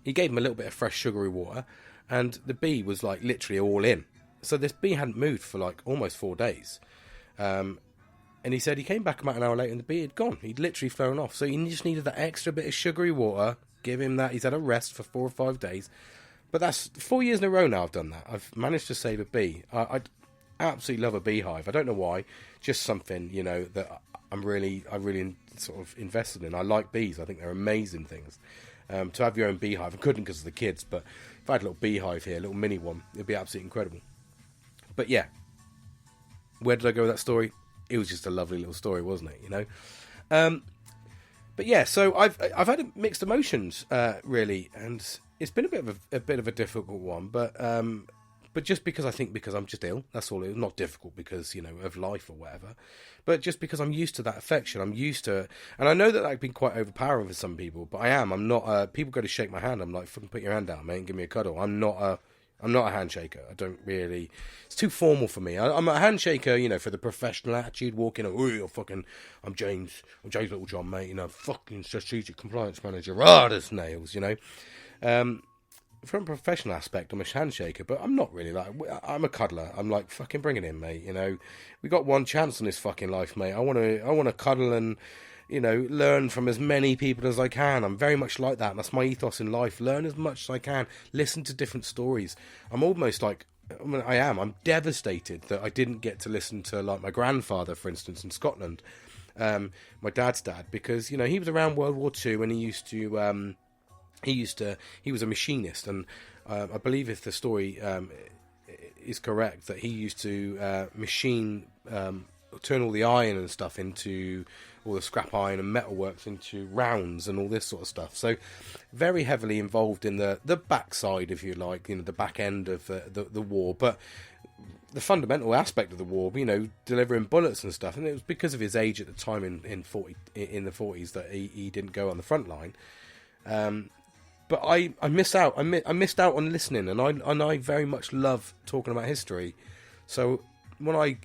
he gave him a little bit of fresh sugary water, and the bee was like literally all in. So this bee hadn't moved for like almost 4 days. And he said he came back about an hour later and the bee had gone. He'd literally flown off. So he just needed that extra bit of sugary water. Give him that. He's had a rest for 4 or 5 days. But that's 4 years in a row now I've done that. I've managed to save a bee. I absolutely love a beehive. I don't know why. Just something, you know, that I really sort of invested in. I like bees. I think they're amazing things. To have your own beehive. I couldn't because of the kids, but if I had a little beehive here, a little mini one, it'd be absolutely incredible. But yeah. Where did I go with that story? It was just a lovely little story, wasn't it, you know? But yeah, so I've had mixed emotions, really, and it's been a bit of a difficult one, but just because I'm just ill, that's all. It's not difficult because, you know, of life or whatever, but just because I'm used to that affection, I'm used to it, and I know that I've been quite overpowering for some people, but I'm not. People go to shake my hand, I'm like, fucking put your hand down, mate, and give me a cuddle. I'm not a handshaker. I don't really. It's too formal for me. I'm a handshaker, you know, for the professional attitude. Walking, I'm James Little John, mate. You know, fucking strategic compliance manager. There's nails, you know. From a professional aspect, I'm a handshaker, but I'm not really like. I'm a cuddler. I'm like, fucking bring it in, mate. You know, we got one chance on this fucking life, mate. I want to cuddle and, you know, learn from as many people as I can. I'm very much like that. That's my ethos in life. Learn as much as I can. Listen to different stories. I'm almost like, I'm devastated that I didn't get to listen to, like, my grandfather, for instance, in Scotland, my dad's dad, because, you know, he was around World War II, and he was a machinist, and I believe if the story is correct, that he used to machine, turn all the iron and stuff into, all the scrap iron and metalworks into rounds and all this sort of stuff. So very heavily involved in the backside, if you like, you know, the back end of the war. But the fundamental aspect of the war, delivering bullets and stuff, and it was because of his age at the time in the 40s that he didn't go on the front line. But I missed out. I missed out on listening, and I very much love talking about history. So when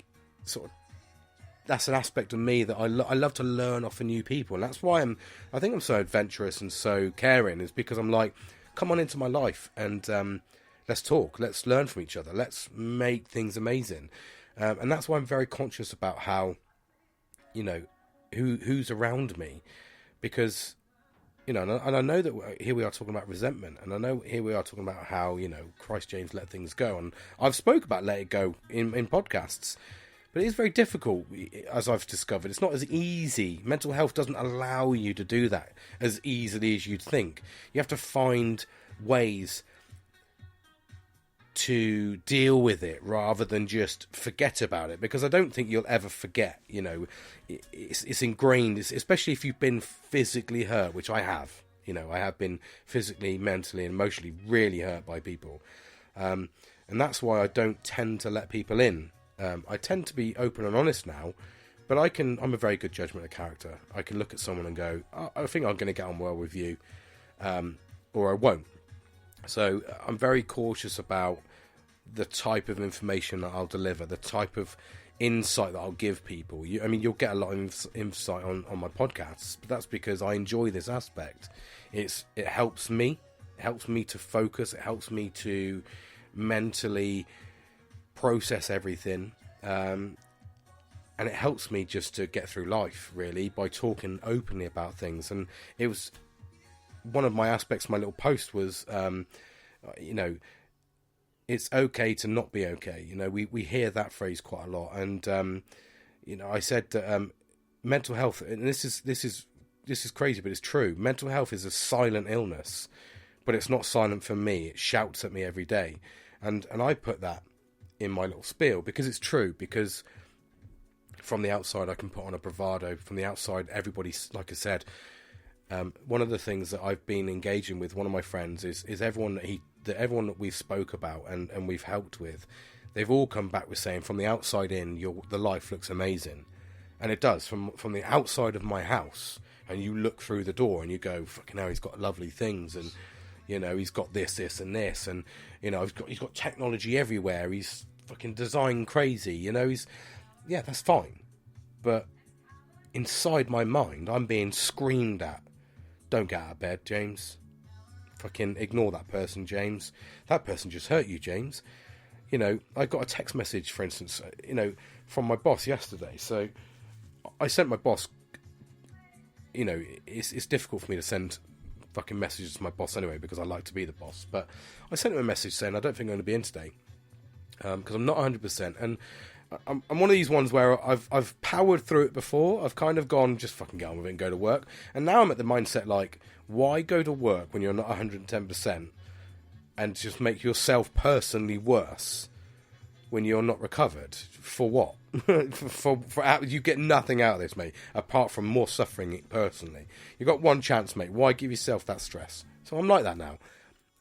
that's an aspect of me that I love to learn off of new people, and that's why I think I'm so adventurous and so caring, is because I'm like, come on into my life and let's talk, let's learn from each other, let's make things amazing, and that's why I'm very conscious about how, who's around me, because. And I know that here we are talking about resentment, and I know here we are talking about how, Christ James let things go, and I've spoke about let it go in podcasts, but it is very difficult, as I've discovered. It's not as easy. Mental health doesn't allow you to do that as easily as you'd think. You have to find ways to deal with it rather than just forget about it, because I don't think you'll ever forget. It's ingrained, especially if you've been physically hurt, which I have. I have been physically, mentally and emotionally really hurt by people, and that's why I don't tend to let people in. I tend to be open and honest now, but I'm a very good judgment of character. I can look at someone and go, I think I'm going to get on well with you, or I won't. So I'm very cautious about the type of information that I'll deliver, the type of insight that I'll give people. You'll get a lot of insight on my podcasts, but that's because I enjoy this aspect. It helps me. It helps me to focus. It helps me to mentally process everything. And it helps me just to get through life, really, by talking openly about things. And it was... one of my aspects of my little post was, it's okay to not be okay. We hear that phrase quite a lot. And, I said that mental health, and this is crazy, but it's true. Mental health is a silent illness, but it's not silent for me. It shouts at me every day. And I put that in my little spiel because it's true, because from the outside I can put on a bravado. From the outside, everybody's, like I said, one of the things that I've been engaging with one of my friends is everyone that we've spoke about and we've helped with, they've all come back with saying, from the outside in, the life looks amazing. And it does. From the outside of my house, and you look through the door and you go, fucking hell, he's got lovely things, and he's got this and this, and he's got technology everywhere, he's fucking design crazy, that's fine. But inside my mind, I'm being screamed at. Don't get out of bed, James. Fucking ignore that person, James. That person just hurt you, James. I got a text message, for instance, from my boss yesterday. So I sent my boss, it's difficult for me to send fucking messages to my boss anyway, because I like to be the boss. But I sent him a message saying I don't think I'm going to be in today, because I'm not 100%. And I'm one of these ones where I've powered through it before. I've kind of gone, just fucking get on with it and go to work. And now I'm at the mindset like, why go to work when you're not 110% and just make yourself personally worse when you're not recovered? For what? for you get nothing out of this, mate, apart from more suffering personally. You've got one chance, mate. Why give yourself that stress? So I'm like that now.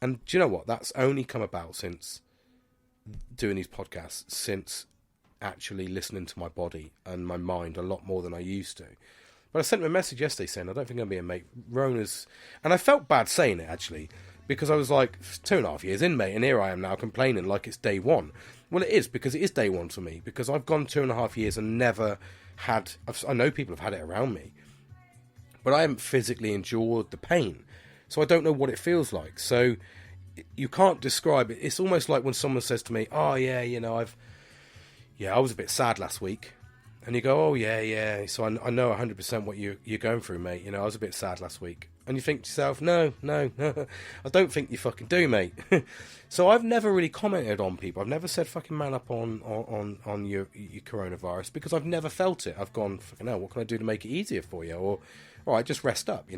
And do you know what? That's only come about since doing these podcasts, since actually listening to my body and my mind a lot more than I used to. But I sent him a message yesterday saying I don't think I'm being mate. Rona's, and I felt bad saying it actually, because I was like 2.5 years in, mate, and here I am now complaining like it's day one. Well, it is, because it is day one for me, because I've gone 2.5 years and never had. I know people have had it around me, but I haven't physically endured the pain, so I don't know what it feels like. So you can't describe it. It's almost like when someone says to me, "Oh yeah, I was a bit sad last week," and you go, "Oh yeah." So I know 100% what you're going through, mate. I was a bit sad last week, and you think to yourself, "No, I don't think you fucking do, mate." So I've never really commented on people. I've never said "fucking man up" on your coronavirus, because I've never felt it. I've gone, "Fucking hell, what can I do to make it easier for you?" Or, "All right, just rest up,"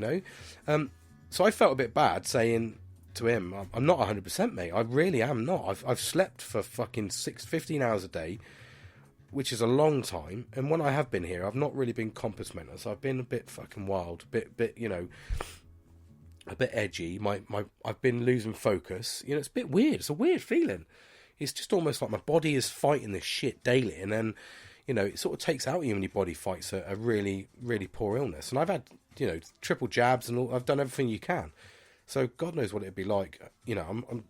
So I felt a bit bad saying to him, "I'm not 100%, mate. I really am not. I've slept for fucking 15 hours a day, which is a long time, and when I have been here, I've not really been compass mental, so I've been a bit fucking wild, a bit a bit edgy. I've been losing focus. It's a bit weird. It's a weird feeling. it's just almost like my body is fighting this shit daily, and then, you know, it sort of takes out you when your body fights a really, really poor illness. And I've had, you know, triple jabs and all, I've done everything you can. So God knows what it'd be like. You know,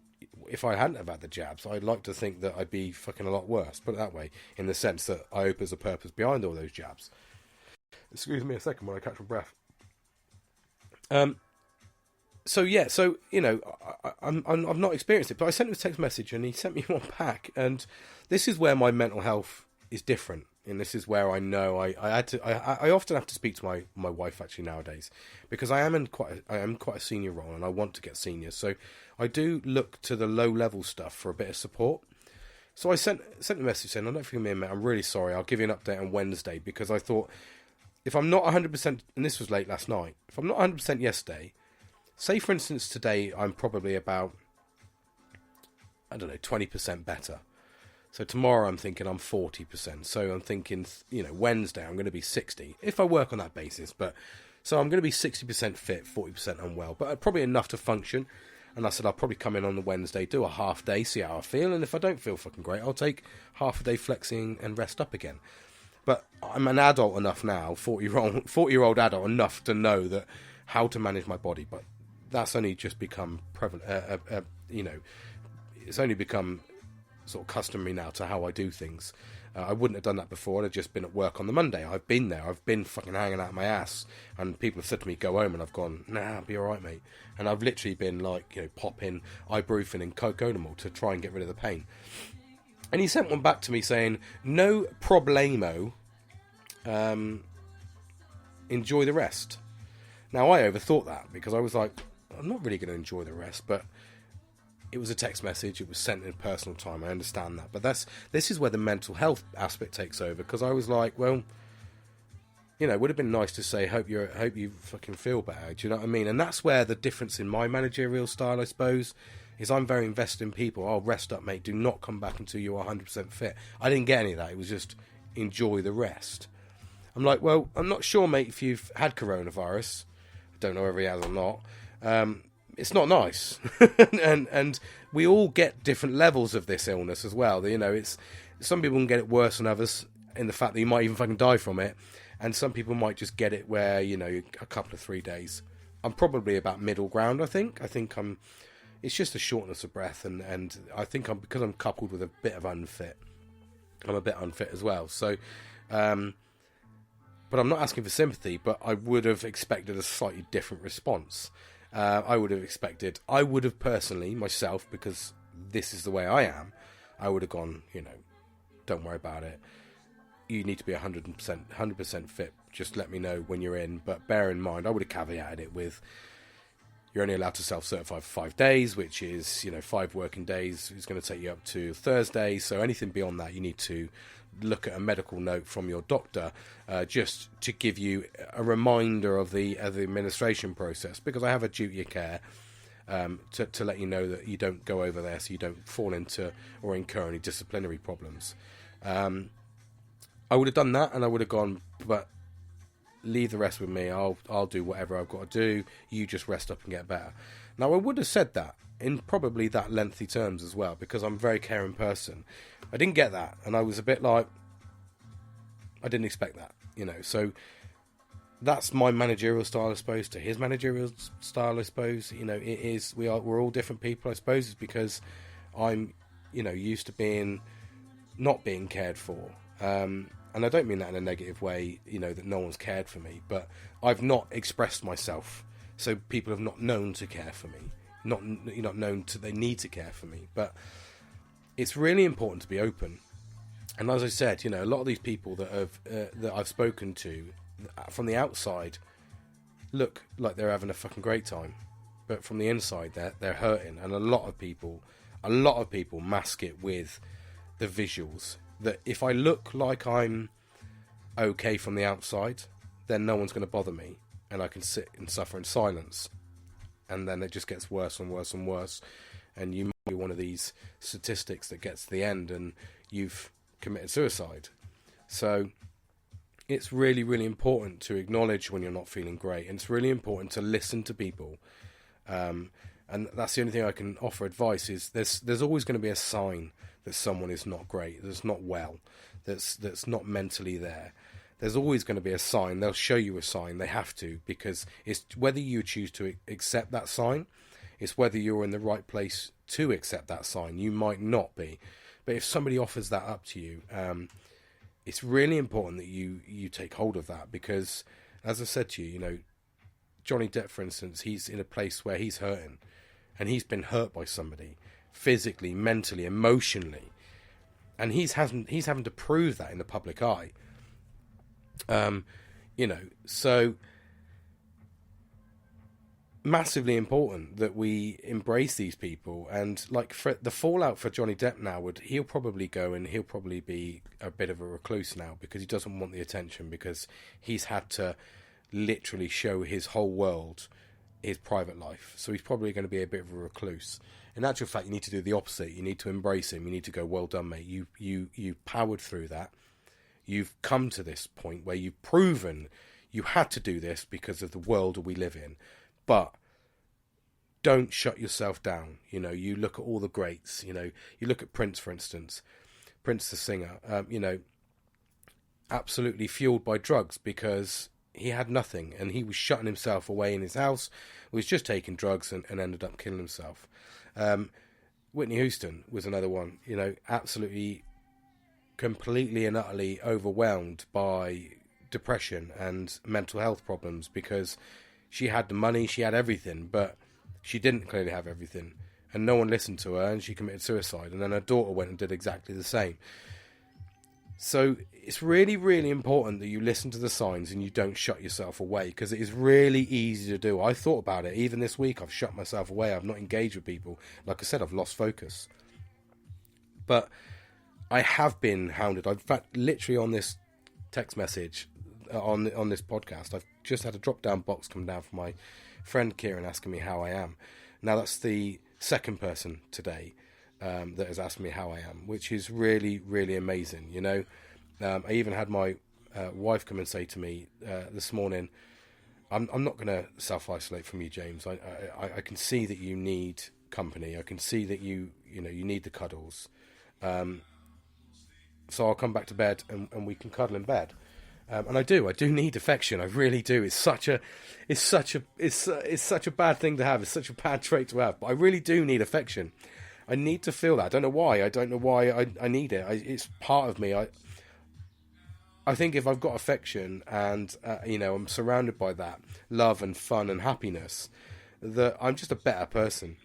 if I hadn't have had the jabs, I'd like to think that I'd be fucking a lot worse, put it that way, in the sense that I hope there's a purpose behind all those jabs. Excuse me a second while I catch my breath. So you know, I've not experienced it, but I sent him a text message and he sent me one back, and this is where my mental health is different, and this is where I know I often have to speak to my wife actually nowadays, because I am quite a senior role and I want to get senior, so I do look to the low level stuff for a bit of support. So I sent a message saying, I don't think I'm really sorry, I'll give you an update on Wednesday, because I thought, if I'm not 100%, and this was late last night, if I'm not 100% yesterday, say for instance today I'm probably about, I don't know, 20% better. So tomorrow I'm thinking I'm 40%. So I'm thinking, you know, Wednesday I'm going to be 60, if I work on that basis. But so I'm going to be 60% fit, 40% unwell, but probably enough to function. And I said I'll probably come in on the Wednesday, do a half day, see how I feel, and if I don't feel fucking great, I'll take half a day flexing and rest up again. But I'm an adult enough now, 40-year-old adult enough to know that how to manage my body. But that's only just become prevalent. You know, it's only become sort of customary now to how I do things. I wouldn't have done that before. I'd have just been at work on the Monday. I've been there. I've been fucking hanging out my ass, and people have said to me, "Go home," and I've gone, "Nah, I'll be all right, mate." And I've literally been like, you know, popping ibuprofen and Cocodamol to try and get rid of the pain. And he sent one back to me saying, "No problemo. Enjoy the rest." Now I overthought that, because I was like, I'm not really going to enjoy the rest, but it was a text message, it was sent in personal time, I understand that. But this is where the mental health aspect takes over, because I was like, well, you know, it would have been nice to say, hope you fucking feel better, do you know what I mean? And that's where the difference in my managerial style, I suppose, is I'm very invested in people. Oh, rest up, mate, do not come back until you're 100% fit. I didn't get any of that, it was just enjoy the rest. I'm like, well, I'm not sure, mate, if you've had coronavirus. I don't know whether he has or not. It's not nice. and we all get different levels of this illness as well. You know, it's some people can get it worse than others, in the fact that you might even fucking die from it, and some people might just get it where, you know, a couple of 3 days. I'm probably about middle ground, I think I'm it's just a shortness of breath, and I think because I'm coupled with a bit of unfit, I'm a bit unfit as well. So but I'm not asking for sympathy, but I would have expected a slightly different response. I would have personally, myself, because this is the way I am, I would have gone, you know, don't worry about it. You need to be 100% fit. Just let me know when you're in. But bear in mind, I would have caveated it with, you're only allowed to self-certify for 5 days, which is, you know, 5 working days. It's going to take you up to Thursday. So anything beyond that, you need to look at a medical note from your doctor, just to give you a reminder of the administration process, because I have a duty of care to let you know that you don't go over there, so you don't fall into or incur any disciplinary problems. I would have done that, and I would have gone, but leave the rest with me. I'll do whatever I've got to do. You just rest up and get better. Now, I would have said that in probably that lengthy terms as well, because I'm a very caring person. I didn't get that, and I was a bit like, I didn't expect that, you know. So that's my managerial style, I suppose, to his managerial style, I suppose. You know, it is, we're all different people, I suppose. It's because I'm, you know, used to not being cared for. And I don't mean that in a negative way, you know, that no one's cared for me, but I've not expressed myself, so people have not known to care for me. Not known to, they need to care for me. But it's really important to be open. And as I said, you know, a lot of these people that I've spoken to from the outside look like they're having a fucking great time, but from the inside they're hurting. And a lot of people mask it with the visuals. That if I look like I'm okay from the outside, then no one's going to bother me, and I can sit and suffer in silence. And then it just gets worse and worse and worse, and you might be one of these statistics that gets to the end and you've committed suicide. So it's really, really important to acknowledge when you're not feeling great, and it's really important to listen to people. And that's the only thing I can offer advice is there's always going to be a sign. that someone is not great, that's not well, that's not mentally there. There's always going to be a sign. They'll show you a sign. They have to, because it's whether you choose to accept that sign. It's whether you're in the right place to accept that sign. You might not be. But if somebody offers that up to you, it's really important that you take hold of that, because, as I said to you, Johnny Depp, for instance, he's in a place where he's hurting, and he's been hurt by somebody, physically, mentally, emotionally, and he's having to prove that in the public eye. So massively important that we embrace these people. And like, for the fallout for Johnny Depp now, he'll probably go and he'll probably be a bit of a recluse now, because he doesn't want the attention, because he's had to literally show his whole world his private life. So he's probably going to be a bit of a recluse. In actual fact, you need to do the opposite. You need to embrace him. You need to go, well done, mate. You powered through that. You've come to this point where you've proven you had to do this because of the world we live in. But don't shut yourself down. You look at all the greats. You look at Prince, for instance. Prince the singer, absolutely fueled by drugs, because he had nothing, and he was shutting himself away in his house, was just taking drugs and ended up killing himself. Whitney Houston was another one, absolutely, completely and utterly overwhelmed by depression and mental health problems, because she had the money, she had everything, but she didn't clearly have everything, and no one listened to her, and she committed suicide, and then her daughter went and did exactly the same. So it's really, really important that you listen to the signs and you don't shut yourself away, because it is really easy to do. I thought about it. Even this week, I've shut myself away. I've not engaged with people. Like I said, I've lost focus. But I have been hounded. In fact, literally on this text message, on this podcast, I've just had a drop-down box come down from my friend Kieran asking me how I am. Now, that's the second person today that has asked me how I am, which is really, really amazing. I even had my wife come and say to me this morning, I'm not going to self-isolate from you, James. I can see that you need company. I can see that you need the cuddles. So I'll come back to bed and we can cuddle in bed. And I do need affection. I really do. It's such a bad thing to have. It's such a bad trait to have. But I really do need affection. I need to feel that. I don't know why. I need it. It's part of me. I think if I've got affection and I'm surrounded by that love and fun and happiness, that I'm just a better person.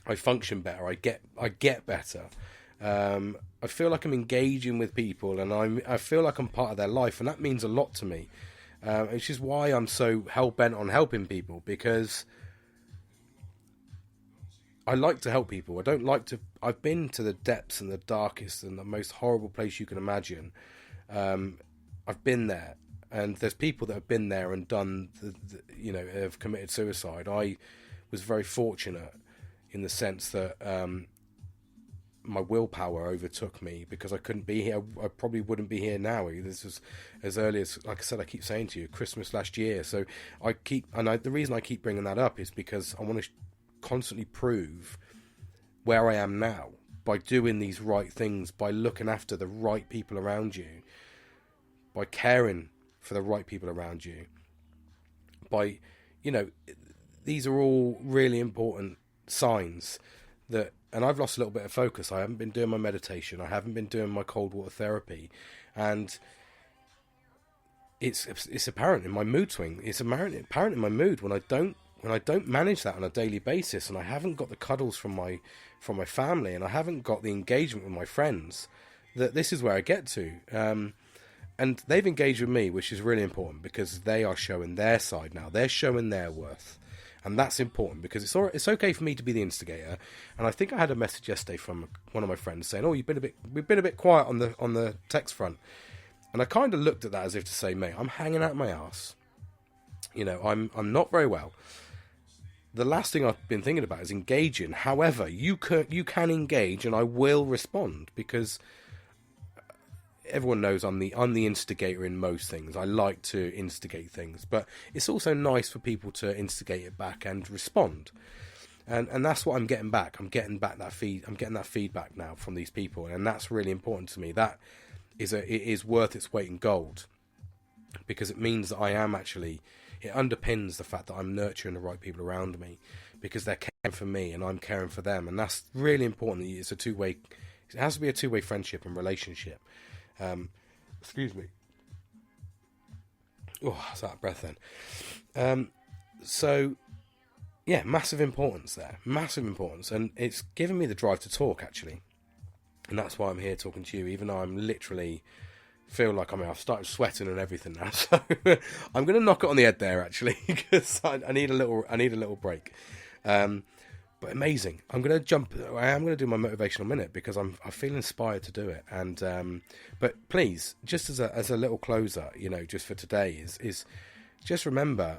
I function better. I get better. I feel like I'm engaging with people, and I feel like I'm part of their life, and that means a lot to me. Which is why I'm so hell-bent on helping people, because I like to help people. I don't like to... I've been to the depths and the darkest and the most horrible place you can imagine. I've been there, and there's people that have been there and done, have committed suicide. I was very fortunate in the sense that my willpower overtook me, because I couldn't be here. I probably wouldn't be here now. This was as early as, like I said, I keep saying to you, Christmas last year. So the reason I keep bringing that up is because I want to constantly prove where I am now by doing these right things, by looking after the right people around you, by caring for the right people around you, by, these are all really important signs that, and I've lost a little bit of focus. I haven't been doing my meditation. I haven't been doing my cold water therapy, and it's apparent in my mood swing. It's apparent in my mood when I don't manage that on a daily basis, and I haven't got the cuddles from my family, and I haven't got the engagement with my friends. That this is where I get to, and they've engaged with me, which is really important, because they are showing their side now. They're showing their worth. And that's important, because it's okay for me to be the instigator. And I think I had a message yesterday from one of my friends saying, "Oh, we've been a bit quiet on the text front." And I kind of looked at that as if to say, "Mate, I'm hanging out my arse. I'm not very well. The last thing I've been thinking about is engaging. However, you can engage, and I will respond, because everyone knows I'm the instigator in most things. I like to instigate things, but it's also nice for people to instigate it back and respond. And that's what I'm getting back. I'm getting that feedback now from these people, and that's really important to me. That it is worth its weight in gold, because it means that I am actually, it underpins the fact that I'm nurturing the right people around me, because they're caring for me and I'm caring for them. And that's really important. It's a two-way, it has to be a two-way friendship and relationship. Excuse me. Oh, that's out of breath then. So yeah, massive importance there. Massive importance. And it's given me the drive to talk, actually. And that's why I'm here talking to you, even though I'm literally feel like I've started sweating and everything now. So I'm going to knock it on the head there, actually, because I need a little break. But amazing. I am going to do my motivational minute because I feel inspired to do it. And but please, just as a little closer, just for today, is just remember,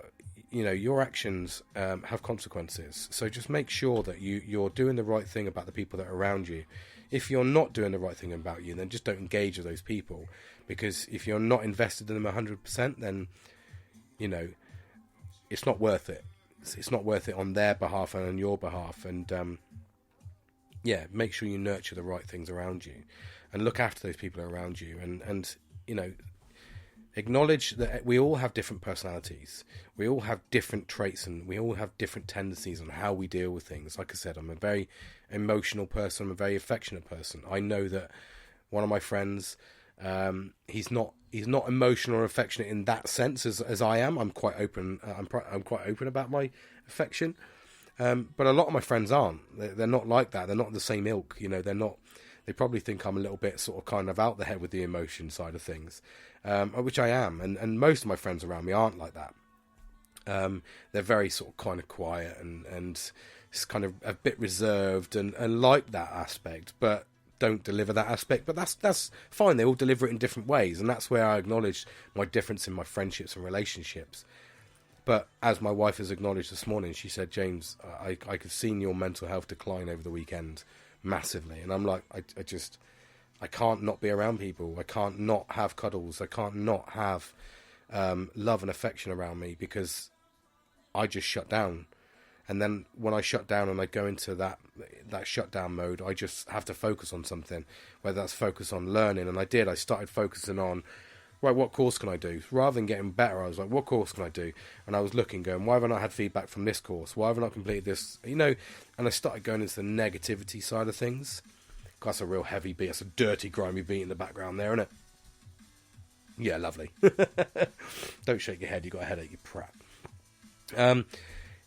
your actions have consequences. So just make sure that you're doing the right thing about the people that are around you. If you're not doing the right thing about you, then just don't engage with those people, because if you're not invested in them 100%, then it's not worth it. It's not worth it on their behalf and on your behalf. And make sure you nurture the right things around you and look after those people around you, and acknowledge that we all have different personalities, we all have different traits, and we all have different tendencies on how we deal with things. Like I said, I'm a very emotional person, I'm a very affectionate person. I know that one of my friends, he's not emotional or affectionate in that sense as I am. I'm quite open. I'm quite open about my affection, but a lot of my friends aren't. They're not like that. They're not the same ilk. They're not. They probably think I'm a little bit sort of kind of out the head with the emotion side of things, which I am. And most of my friends around me aren't like that. They're very sort of kind of quiet and it's kind of a bit reserved and like that aspect, but don't deliver that aspect. But that's fine. They all deliver it in different ways, and that's where I acknowledge my difference in my friendships and relationships. But as my wife has acknowledged this morning, she said, James, I could see your mental health decline over the weekend massively. And I'm like, I can't not be around people. I can't not have cuddles. I can't not have love and affection around me, because I just shut down. And then when I shut down and I go into that shutdown mode, I just have to focus on something, whether that's focus on learning. And I started focusing on, right, what course can I do? Rather than getting better, I was like, what course can I do? And I was going, why have I not had feedback from this course? Why have I not completed this? And I started going into the negativity side of things. That's a real heavy beat. It's a dirty, grimy beat in the background there, isn't it? Yeah, lovely. Don't shake your head. You got a headache, you prat.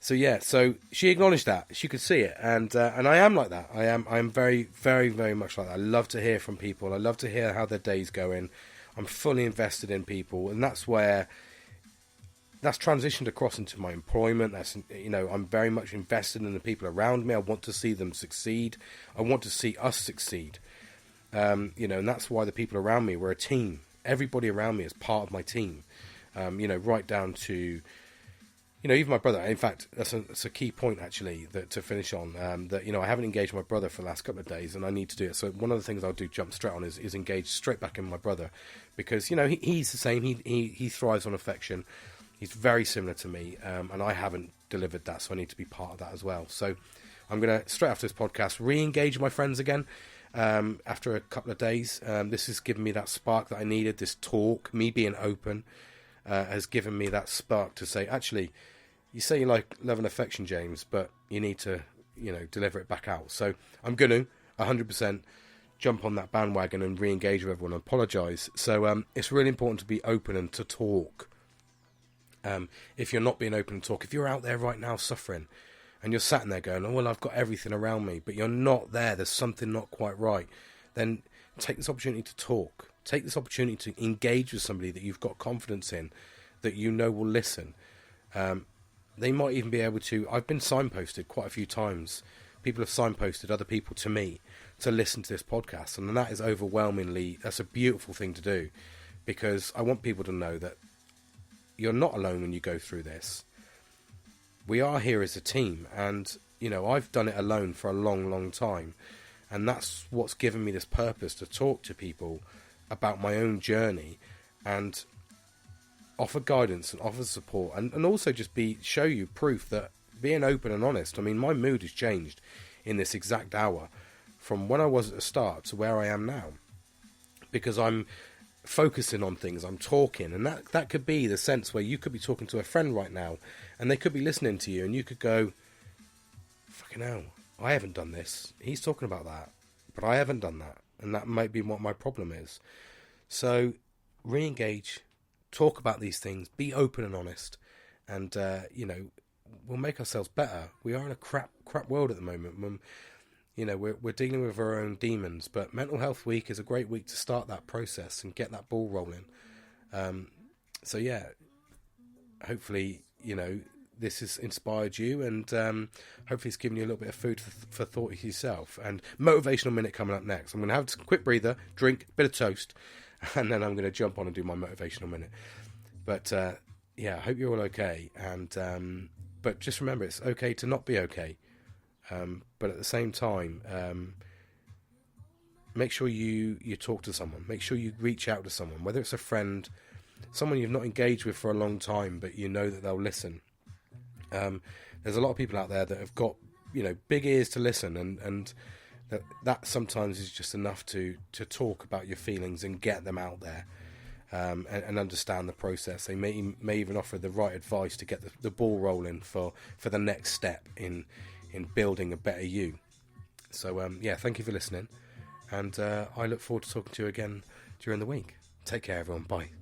So she acknowledged that. She could see it, and I am like that. I am very, very, very much like that. I love to hear from people. I love to hear how their day's going. I'm fully invested in people, and that's transitioned across into my employment. I'm very much invested in the people around me. I want to see them succeed. I want to see us succeed. And that's why the people around me, we're a team. Everybody around me is part of my team. Right down to, even my brother. In fact, that's a key point, actually, that to finish on. I haven't engaged my brother for the last couple of days, and I need to do it. So one of the things I'll do, jump straight on, is engage straight back in my brother, because he's the same. He thrives on affection. He's very similar to me, and I haven't delivered that, so I need to be part of that as well. So I'm going to, straight after this podcast, re-engage my friends again after a couple of days. This has given me that spark that I needed. This talk, me being open, has given me that spark to say, actually, you say you like love and affection, James, but you need to, deliver it back out. So I'm going to 100% jump on that bandwagon and re-engage with everyone and apologise. So it's really important to be open and to talk. If you're not being open to talk, if you're out there right now suffering and you're sat in there going, oh, well, I've got everything around me, but you're not there, there's something not quite right, then take this opportunity to talk. Take this opportunity to engage with somebody that you've got confidence in, that will listen. They might even be able to, I've been signposted quite a few times. People have signposted other people to me to listen to this podcast, and that is that's a beautiful thing to do, because I want people to know that you're not alone when you go through this. We are here as a team, and I've done it alone for a long, long time, and that's what's given me this purpose to talk to people about my own journey and offer guidance and offer support, and also just show you proof that being open and honest. I mean, my mood has changed in this exact hour from when I was at the start to where I am now, because I'm focusing on things, I'm talking, and that could be the sense where you could be talking to a friend right now and they could be listening to you and you could go, fucking hell, I haven't done this, he's talking about that, but I haven't done that, and that might be what my problem is. So re-engage, talk about these things, be open and honest, and we'll make ourselves better. We are in a crap world at the moment when, we're dealing with our own demons, but Mental Health Week is a great week to start that process and get that ball rolling. So yeah, hopefully, this has inspired you, and hopefully it's given you a little bit of food for thought yourself. And Motivational Minute coming up next. I'm going to have a quick breather, drink, bit of toast, and then I'm going to jump on and do my Motivational Minute. But I hope you're all okay. And but just remember, it's okay to not be okay. But at the same time, make sure you talk to someone. Make sure you reach out to someone, whether it's a friend, someone you've not engaged with for a long time, but you know that they'll listen. There's a lot of people out there that have got, big ears to listen, and that sometimes is just enough to talk about your feelings and get them out there, and understand the process. They may even offer the right advice to get the ball rolling for the next step in building a better you. So thank you for listening, and I look forward to talking to you again during the week. Take care, everyone. Bye.